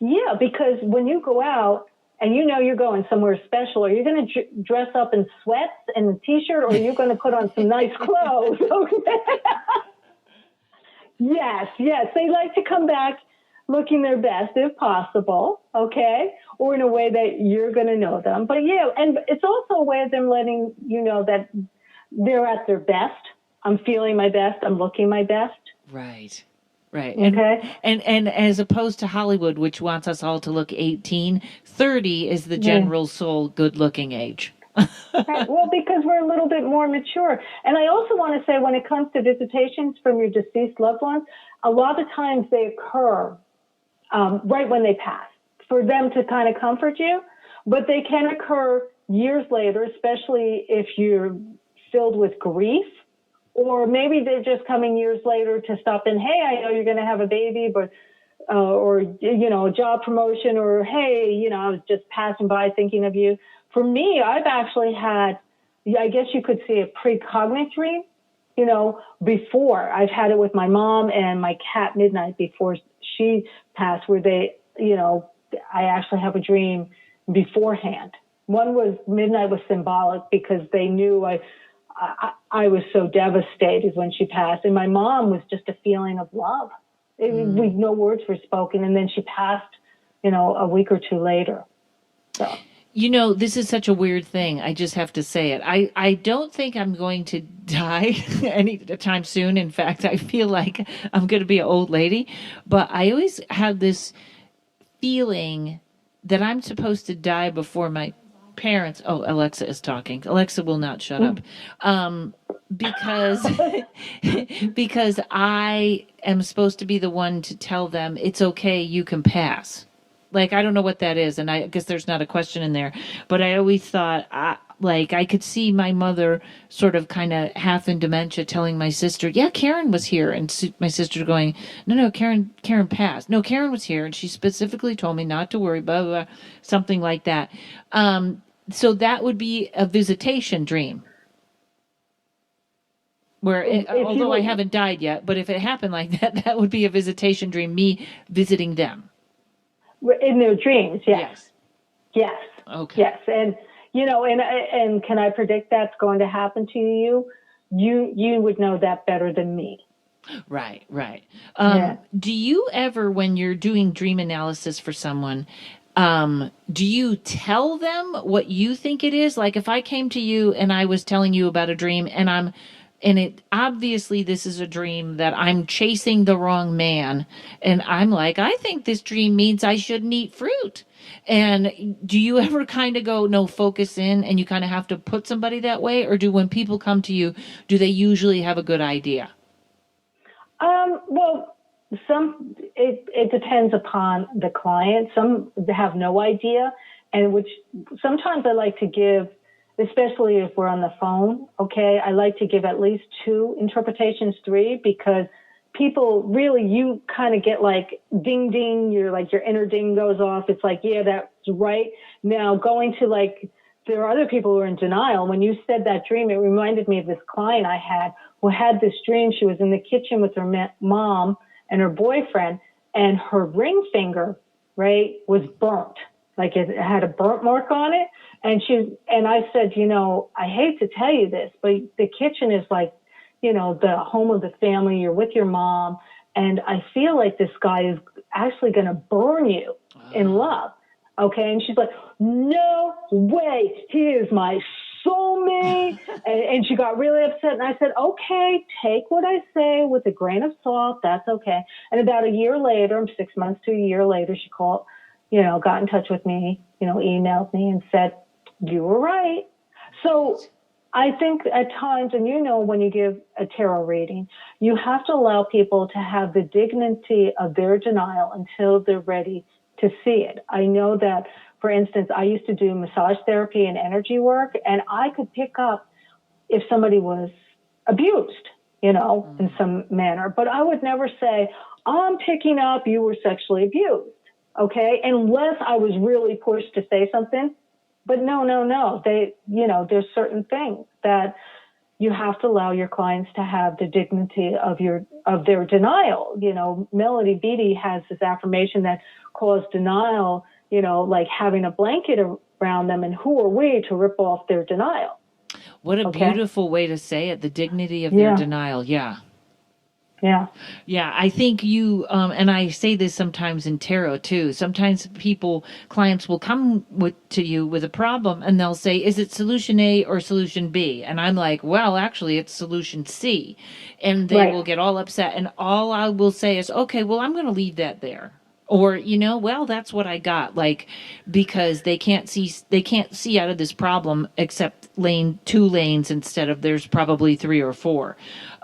Yeah, because when you go out and you're going somewhere special, are you going to dress up in sweats and a T-shirt, or are you going to put on some nice clothes? Yes. They like to come back looking their best if possible, or in a way that you're going to know them. But and it's also a way of them letting you know that they're at their best. I'm feeling my best. I'm looking my best. Right. Right. Okay. And as opposed to Hollywood, which wants us all to look 18, 30 is the general soul good looking age. Right. Well, because we're a little bit more mature. And I also want to say, when it comes to visitations from your deceased loved ones, a lot of times they occur right when they pass, for them to kind of comfort you. But they can occur years later, especially if you're filled with grief. Or maybe they're just coming years later to stop in, hey, I know you're going to have a baby, but or, a job promotion, or, hey, I was just passing by thinking of you. For me, I've actually had, I guess you could say, a precognitive dream, before. I've had it with my mom and my cat Midnight before she passed, where they, I actually have a dream beforehand. One was Midnight was symbolic because they knew I was so devastated when she passed. And my mom was just a feeling of love. No words were spoken. And then she passed, a week or two later. So. This is such a weird thing. I just have to say it. I don't think I'm going to die anytime soon. In fact, I feel like I'm going to be an old lady. But I always have this feeling that I'm supposed to die before my parents. Oh, Alexa is talking. Alexa will not shut up. Because because I am supposed to be the one to tell them it's okay, you can pass. Like, I don't know what that is, and I guess there's not a question in there, but I always thought, I could see my mother sort of kind of half in dementia telling my sister, yeah, Karen was here, and my sister going, no, Karen passed. No, Karen was here, and she specifically told me not to worry, blah, blah, blah, something like that. So that would be a visitation dream. Where, although I haven't died yet, but if it happened like that, that would be a visitation dream, me visiting them. In their dreams, yes. Yes. Okay. Yes. And, and can I predict that's going to happen to you? You would know that better than me. Right. Yeah. Do you ever, when you're doing dream analysis for someone, do you tell them what you think it is? Like, if I came to you and I was telling you about a dream and it obviously this is a dream that I'm chasing the wrong man, and I'm like, I think this dream means I shouldn't eat fruit. And do you ever kind of go, no, focus in, and you kind of have to put somebody that way? Or when people come to you, do they usually have a good idea? Well, it depends upon the client. Some have no idea, and which sometimes I like to give, especially if we're on the phone. Okay, I like to give at least 2 interpretations, 3, because people really, you kind of get like ding ding. You're like, your inner ding goes off. It's like, yeah, that's right. Now going to there are other people who are in denial. When you said that dream, it reminded me of this client I had who had this dream. She was in the kitchen with her mom and her boyfriend, and her ring finger, right, was burnt. Like it had a burnt mark on it. And I said, I hate to tell you this, but the kitchen is like, the home of the family. You're with your mom. And I feel like this guy is actually going to burn you in love. Okay. And she's like, no way. He is my soulmate. and she got really upset. And I said, okay, take what I say with a grain of salt. That's okay. And about a year later, 6 months to a year later, she called, got in touch with me, emailed me and said, you were right. So I think at times, and when you give a tarot reading, you have to allow people to have the dignity of their denial until they're ready to see it. I know that, for instance, I used to do massage therapy and energy work, and I could pick up if somebody was abused, in some manner. But I would never say, I'm picking up you were sexually abused, okay? Unless I was really pushed to say something. But no. There's certain things that you have to allow your clients to have the dignity of their denial. Melody Beattie has this affirmation that calls denial, like having a blanket around them, and who are we to rip off their denial? What a beautiful way to say it, the dignity of their denial. Yeah. Yeah. Yeah, I think you, and I say this sometimes in tarot too. Sometimes clients will come to you with a problem and they'll say, is it solution A or solution B? And I'm like, well, actually it's solution C. And they will get all upset. And all I will say is, okay, well, I'm going to leave that there. Or, well, that's what I got. Because they can't see out of this problem except 2 lanes instead of there's probably 3 or 4.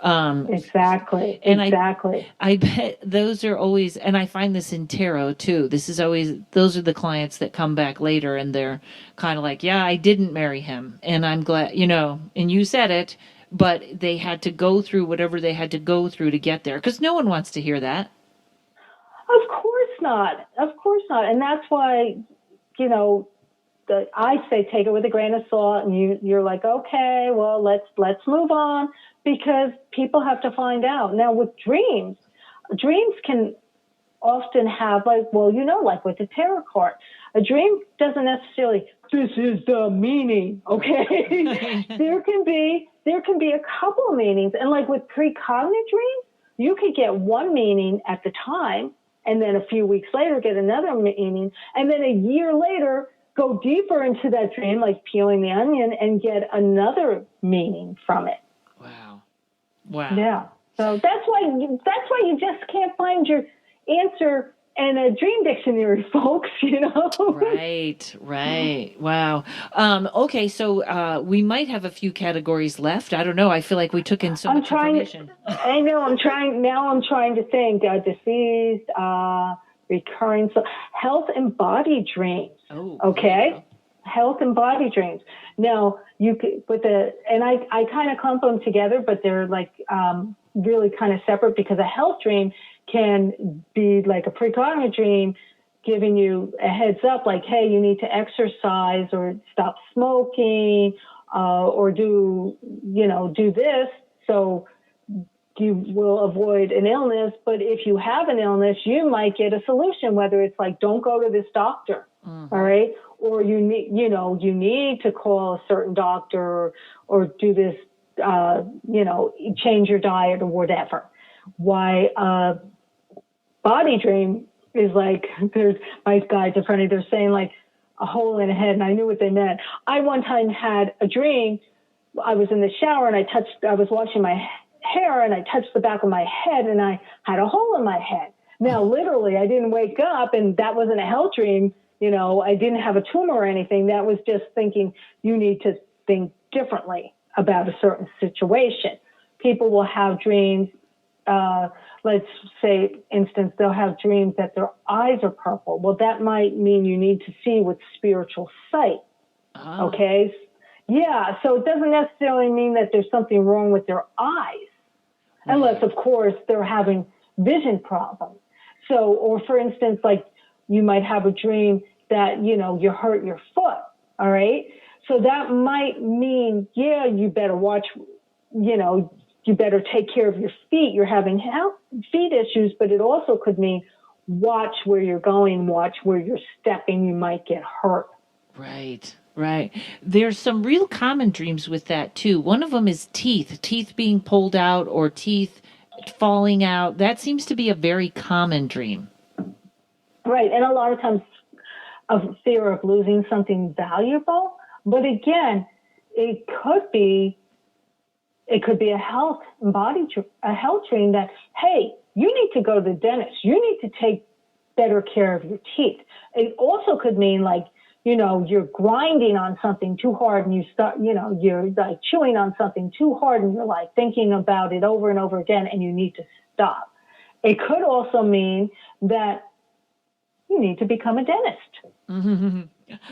Exactly. And exactly. I bet those are always, and I find this in tarot too. Those are the clients that come back later and they're kind of like, yeah, I didn't marry him. And I'm glad, and you said it, but they had to go through whatever they had to go through to get there. Because no one wants to hear that. Of course not. Of course not. And that's why, I say take it with a grain of salt, and you're like, okay, well, let's move on, because people have to find out. Now with dreams can often have like with the tarot card, a dream doesn't necessarily, this is the meaning. Okay. there can be a couple of meanings. And like with precognitive dreams, you could get one meaning at the time, and then a few weeks later get another meaning, and then a year later go deeper into that dream, like peeling the onion, and get another meaning from it. Wow. Yeah. So that's why you just can't find your answer and a dream dictionary, folks, Right. Wow. Okay, so we might have a few categories left. I don't know. I feel like we took in so much information. I know. I'm trying to think. Deceased, recurring, so health and body dreams. Oh, okay. Health and body dreams. Now you could and I kind of clump them together, but they're like really kind of separate, because a health dream can be like a precognitive dream, giving you a heads up, like, hey, you need to exercise or stop smoking, or do this, so you will avoid an illness. But if you have an illness, you might get a solution, whether it's like, don't go to this doctor. Mm-hmm. All right. Or you need to call a certain doctor, or do this, change your diet or whatever. Why, body dream is like, there's my guides in front of me, they're saying like a hole in the head, and I knew what they meant. I one time had a dream. I was in the shower and I was washing my hair, and I touched the back of my head, and I had a hole in my head. Now, literally, I didn't wake up, and that wasn't a health dream. I didn't have a tumor or anything. That was just thinking you need to think differently about a certain situation. People will have dreams. Let's say, instance, they'll have dreams that their eyes are purple. Well, that might mean you need to see with spiritual sight. Oh. Okay. Yeah. So it doesn't necessarily mean that there's something wrong with their eyes, unless, of course, they're having vision problems. So, or for instance, like you might have a dream that, you hurt your foot. All right. So that might mean, you better watch, you better take care of your feet. You're having feet issues, but it also could mean watch where you're going, watch where you're stepping. You might get hurt. Right. There's some real common dreams with that too. One of them is teeth being pulled out or teeth falling out. That seems to be a very common dream. Right. And a lot of times of fear of losing something valuable. But again, it could be a health dream that, hey, you need to go to the dentist. You need to take better care of your teeth. It also could mean like, you're grinding on something too hard, and you start, you're like chewing on something too hard, and you're like thinking about it over and over again, and you need to stop. It could also mean that you need to become a dentist. Mm-hmm.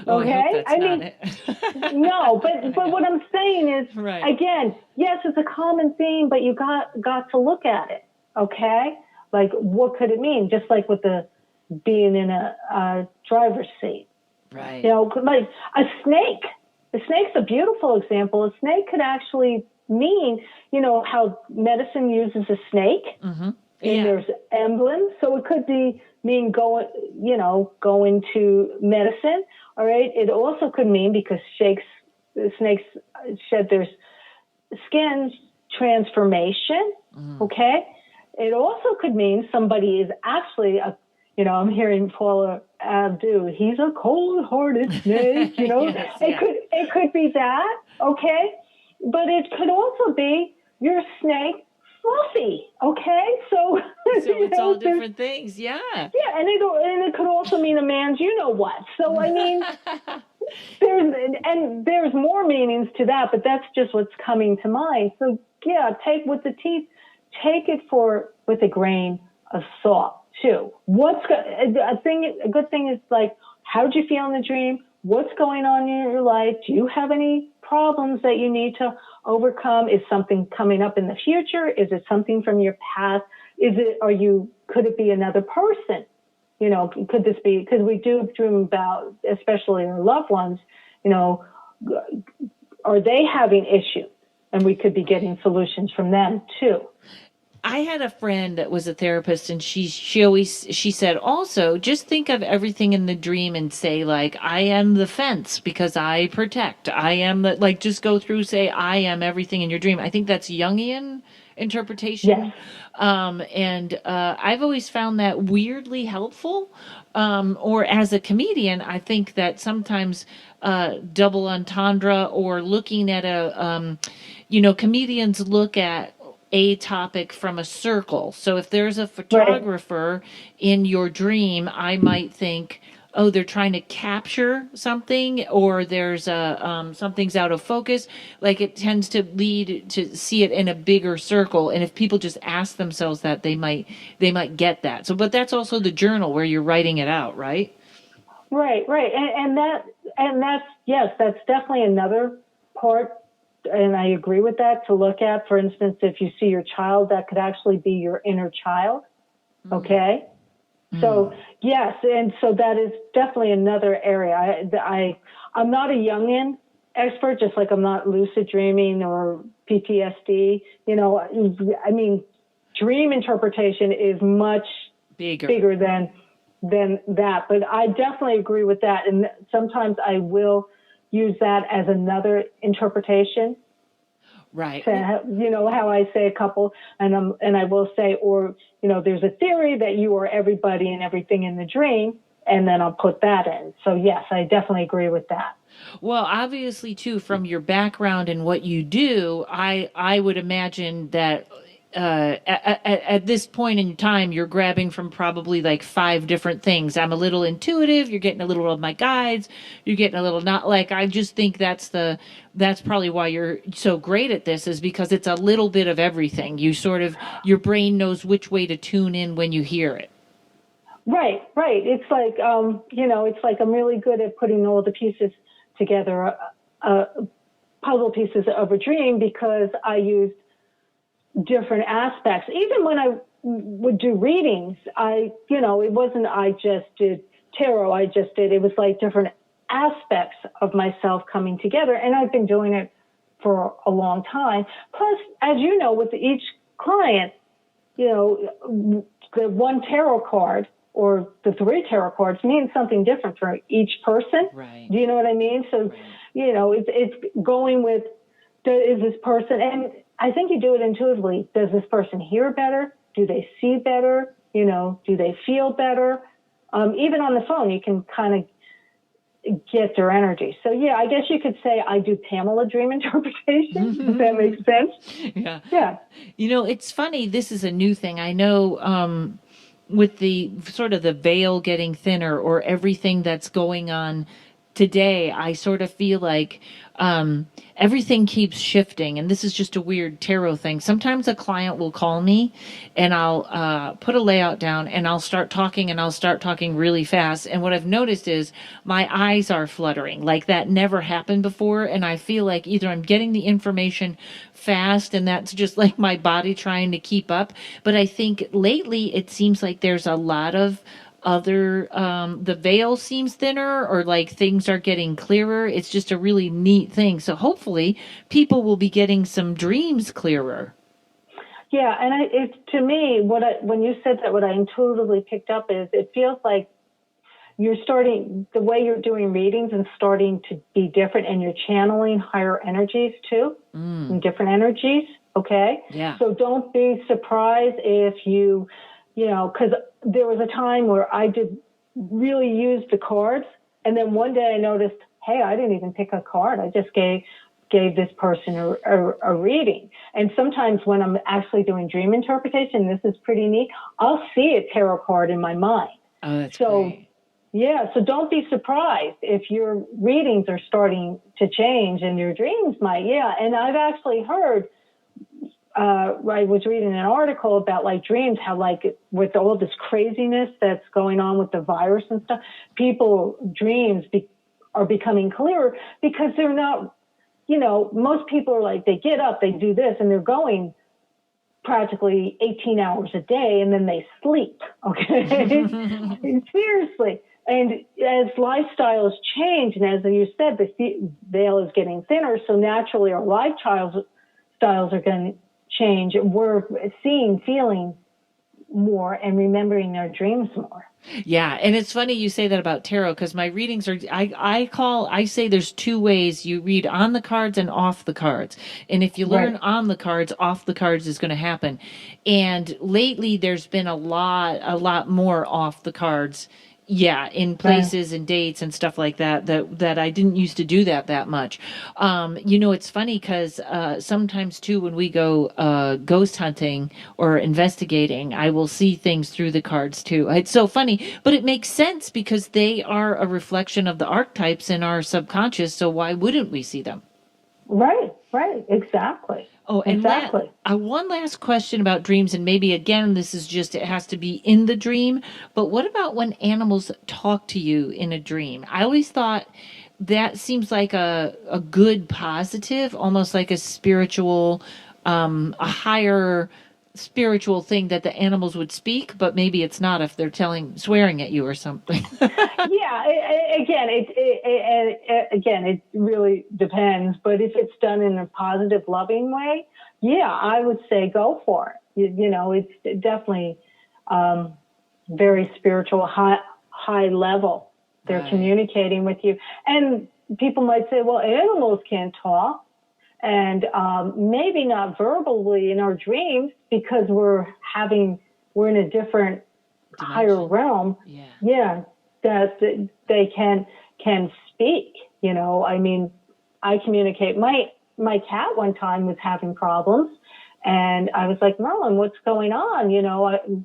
Well, okay. I mean, it. No, but what I'm saying is, right. Again, yes, it's a common theme, but you got to look at it. Okay. Like, what could it mean? Just like with the being in a driver's seat. Right. Like a snake. A snake's a beautiful example. A snake could actually mean, how medicine uses a snake. Mm-hmm. And there's emblems. So it could mean going to medicine. All right. It also could mean, because snakes shed their skin, transformation. Mm. Okay. It also could mean somebody is actually I'm hearing Paula Abdul. He's a cold-hearted snake. Yes, it could be that. Okay. But it could also be your snake fluffy. Okay. So it's all different things. Yeah. Yeah. And it could also mean a man's what. So, I mean, there's more meanings to that, but that's just what's coming to mind. So yeah, take with the teeth, take it with a grain of salt too. A good thing is like, how did you feel in the dream? What's going on in your life? Do you have any problems that you need to overcome? Is something coming up in the future? Is it something from your past? Could it be another person? Could this be, because we do dream about, especially our loved ones, are they having issues? And we could be getting solutions from them too. I had a friend that was a therapist, and she said also, just think of everything in the dream and say, like, I am the fence because I protect. I am just go through, say, I am everything in your dream. I think that's Jungian interpretation. Yes. And I've always found that weirdly helpful. Or as a comedian, I think that sometimes double entendre, or looking at comedians look at a topic from a circle. So if there's a Right. photographer in your dream, I might think, oh, they're trying to capture something, or there's something's out of focus. Like, it tends to lead to see it in a bigger circle. And if people just ask themselves that, they might get that. So, but that's also the journal where you're writing it out, right? Right, right. And that's, yes, that's definitely another part. And I agree with that, to look at. For instance, if you see your child, that could actually be your inner child. Okay. So yes, and so that is definitely another area. I'm not a Jungian expert, just like I'm not lucid dreaming or PTSD. You know, I mean, dream interpretation is much bigger than that. But I definitely agree with that, and sometimes I will use that as another interpretation. Right. You know how I say a couple, and I will say, or, you know, there's a theory that you are everybody and everything in the dream, and then I'll put that in. So yes, I definitely agree with that. Well, obviously, too, from your background and what you do, I would imagine that at this point in time, you're grabbing from probably like 5 different things. I'm a little intuitive. You're getting a little of my guides. You're getting a little not, like, I just think that's probably why you're so great at this, is because it's a little bit of everything. You sort of, your brain knows which way to tune in when you hear it. Right, right. It's like, you know, it's like I'm really good at putting all the pieces together, puzzle pieces of a dream, because I used different aspects. Even when I would do readings, you know, it wasn't I just did tarot, it was like different aspects of myself coming together. And I've been doing it for a long time. Plus, as you know, with each client, you know, the one tarot card or the 3 tarot cards means something different for each person. Right. Do you know what I mean? So, right. You know, it's going with, is this person, and I think you do it intuitively. Does this person hear better? Do they see better? You know, do they feel better? Even on the phone, you can kind of get their energy. So, yeah, I guess you could say I do Pamela dream interpretation. Does that make sense? Yeah. Yeah. You know, it's funny. This is a new thing. I know with the sort of the veil getting thinner, or everything that's going on today, I sort of feel like everything keeps shifting. And this is just a weird tarot thing. Sometimes a client will call me and I'll put a layout down and I'll start talking really fast. And what I've noticed is my eyes are fluttering. Like, that never happened before. And I feel like either I'm getting the information fast and that's just like my body trying to keep up. But I think lately it seems like there's a lot of other the veil seems thinner, or like things are getting clearer. It's just a really neat thing. So hopefully people will be getting some dreams clearer. Yeah, and to me, when you said that, what I intuitively picked up is it feels like you're starting, the way you're doing readings and starting to be different, and you're channeling higher energies too, and different energies. Okay. Yeah. So don't be surprised if you know, because there was a time where I did really use the cards, and then one day I noticed, hey, I didn't even pick a card. I just gave this person a reading. And sometimes when I'm actually doing dream interpretation, this is pretty neat, I'll see a tarot card in my mind. Oh, that's great. Yeah, so don't be surprised if your readings are starting to change and your dreams might. Yeah, and I've actually heard, I was reading an article about like dreams, how like with all this craziness that's going on with the virus and stuff, people dreams are becoming clearer because they're not, you know, most people are like, they get up, they do this, and they're going practically 18 hours a day, and then they sleep. Okay. Seriously. And as lifestyles change, and as you said, the veil is getting thinner, so naturally our lifestyles are going to change. We're seeing, feeling more, and remembering our dreams more. Yeah, and it's funny you say that about tarot, because my readings are, I say there's 2 ways you read: on the cards and off the cards. And if you learn on the cards, off the cards is going to happen. And lately there's been a lot more off the cards Yeah, in places and dates and stuff like that I didn't used to do that much. It's funny because sometimes too when we go ghost hunting or investigating, I will see things through the cards too. It's so funny, but it makes sense because they are a reflection of the archetypes in our subconscious. So why wouldn't we see them? Right, exactly. Oh, and exactly. One last question about dreams, and maybe again, this is just, it has to be in the dream, but what about when animals talk to you in a dream? I always thought that seems like a good positive, almost like a spiritual, a higher spiritual thing that the animals would speak, but maybe it's not if they're swearing at you or something. Yeah, again, it really depends. But if it's done in a positive, loving way, yeah, I would say go for it. It's definitely very spiritual, high level. They're Right. communicating with you, and people might say, "Well, animals can't talk," and maybe not verbally in our dreams because we're in a different higher realm. Yeah, that they can speak. I mean, I communicate. My cat one time was having problems, and I was like, Merlin, what's going on?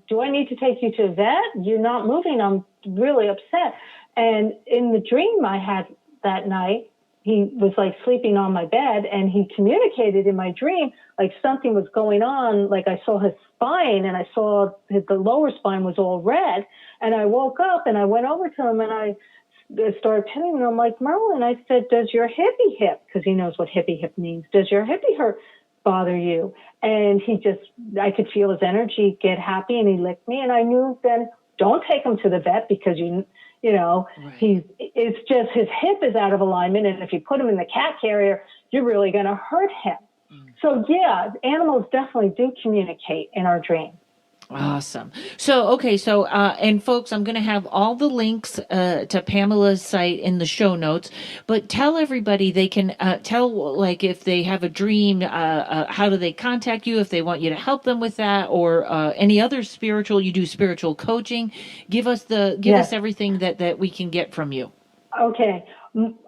Do I need to take you to a vet? You're not moving. I'm really upset. And in the dream I had that night, he was like sleeping on my bed, and he communicated in my dream like something was going on. Like I saw his spine, and I saw the lower spine was all red. And I woke up and I went over to him and I started petting him. I'm like, Merlin, I said, does your hippie hip, because he knows what hippie hip means, does your hippie hurt bother you? And I could feel his energy get happy, and he licked me, and I knew then don't take him to the vet because right. It's just his hip is out of alignment, and if you put him in the cat carrier, you're really going to hurt him. So yeah, animals definitely do communicate in our dreams. Awesome. And folks, I'm going to have all the links to Pamela's site in the show notes, but tell everybody they can like if they have a dream, how do they contact you if they want you to help them with that, or any other you do spiritual coaching. Give us everything that we can get from you. Okay.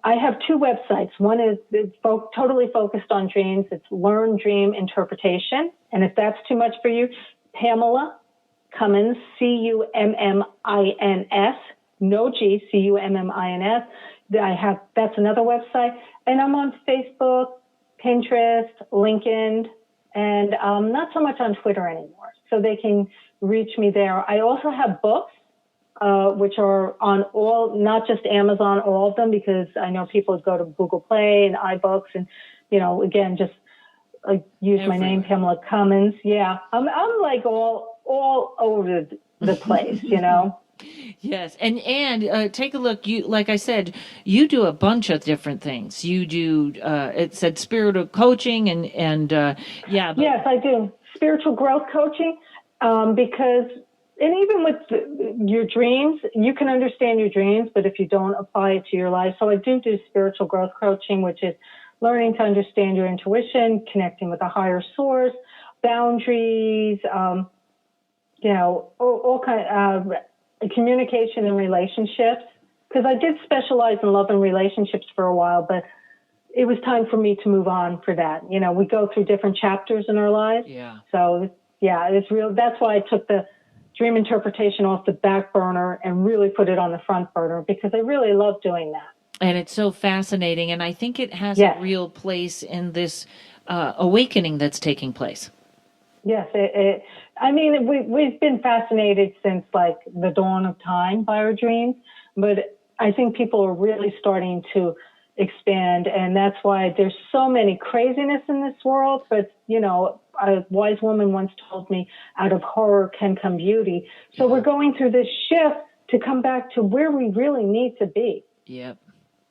I have two websites. One is totally focused on dreams. It's Learn Dream Interpretation. And if that's too much for you, Pamela Cummins, Cummins, no G, Cummins. That's another website. And I'm on Facebook, Pinterest, LinkedIn, and not so much on Twitter anymore. So they can reach me there. I also have books, which are on not just Amazon, all of them, because I know people go to Google Play and iBooks and, again, just use my name, Pamela Cummins. Yeah, I'm like all over the place, Yes, and take a look. You, like I said, you do a bunch of different things. You do. It said spiritual coaching and yeah. Yes, I do spiritual growth coaching because. And even with your dreams, you can understand your dreams, but if you don't apply it to your life. So I do spiritual growth coaching, which is learning to understand your intuition, connecting with a higher source, boundaries, all kind of communication and relationships. Because I did specialize in love and relationships for a while, but it was time for me to move on for that. We go through different chapters in our lives. Yeah. So, yeah, it's real. That's why I took the dream interpretation off the back burner and really put it on the front burner, because I really love doing that. And it's so fascinating. And I think it has a real place in this awakening that's taking place. Yes. We've been fascinated since like the dawn of time by our dreams, but I think people are really starting to expand. And that's why there's so many craziness in this world. But, a wise woman once told me, out of horror can come beauty. So we're going through this shift to come back to where we really need to be. Yep.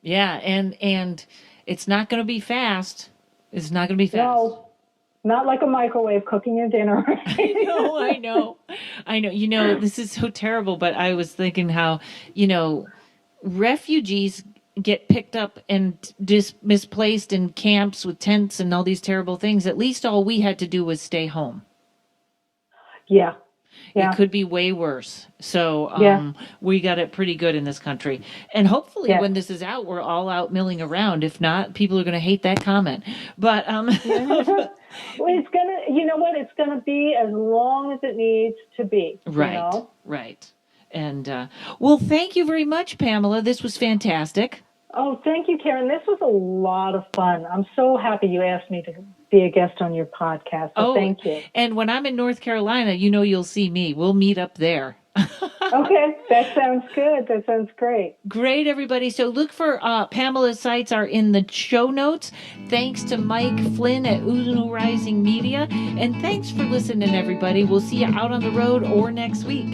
Yeah. And it's not going to be fast. It's not going to be fast. No, not like a microwave cooking your dinner. I know. This is so terrible, but I was thinking how, refugees get picked up and misplaced in camps with tents and all these terrible things. At least all we had to do was stay home. Yeah. Yeah. It could be way worse. So Yeah. we got it pretty good in this country. And hopefully Yeah. when this is out, we're all out milling around. If not, people are going to hate that comment. But Well, it's gonna, you know what? It's gonna be as long as it needs to be. right, You know? right. And well, thank you very much, Pamela. This was fantastic. Oh, thank you, Karen. This was a lot of fun. I'm so happy you asked me to be a guest on your podcast. So thank you. And when I'm in North Carolina, you'll see me. We'll meet up there. Okay, that sounds good. That sounds great. Great, everybody. So look for Pamela's sites are in the show notes. Thanks to Mike Flynn at Uno Rising Media. And thanks for listening, everybody. We'll see you out on the road or next week.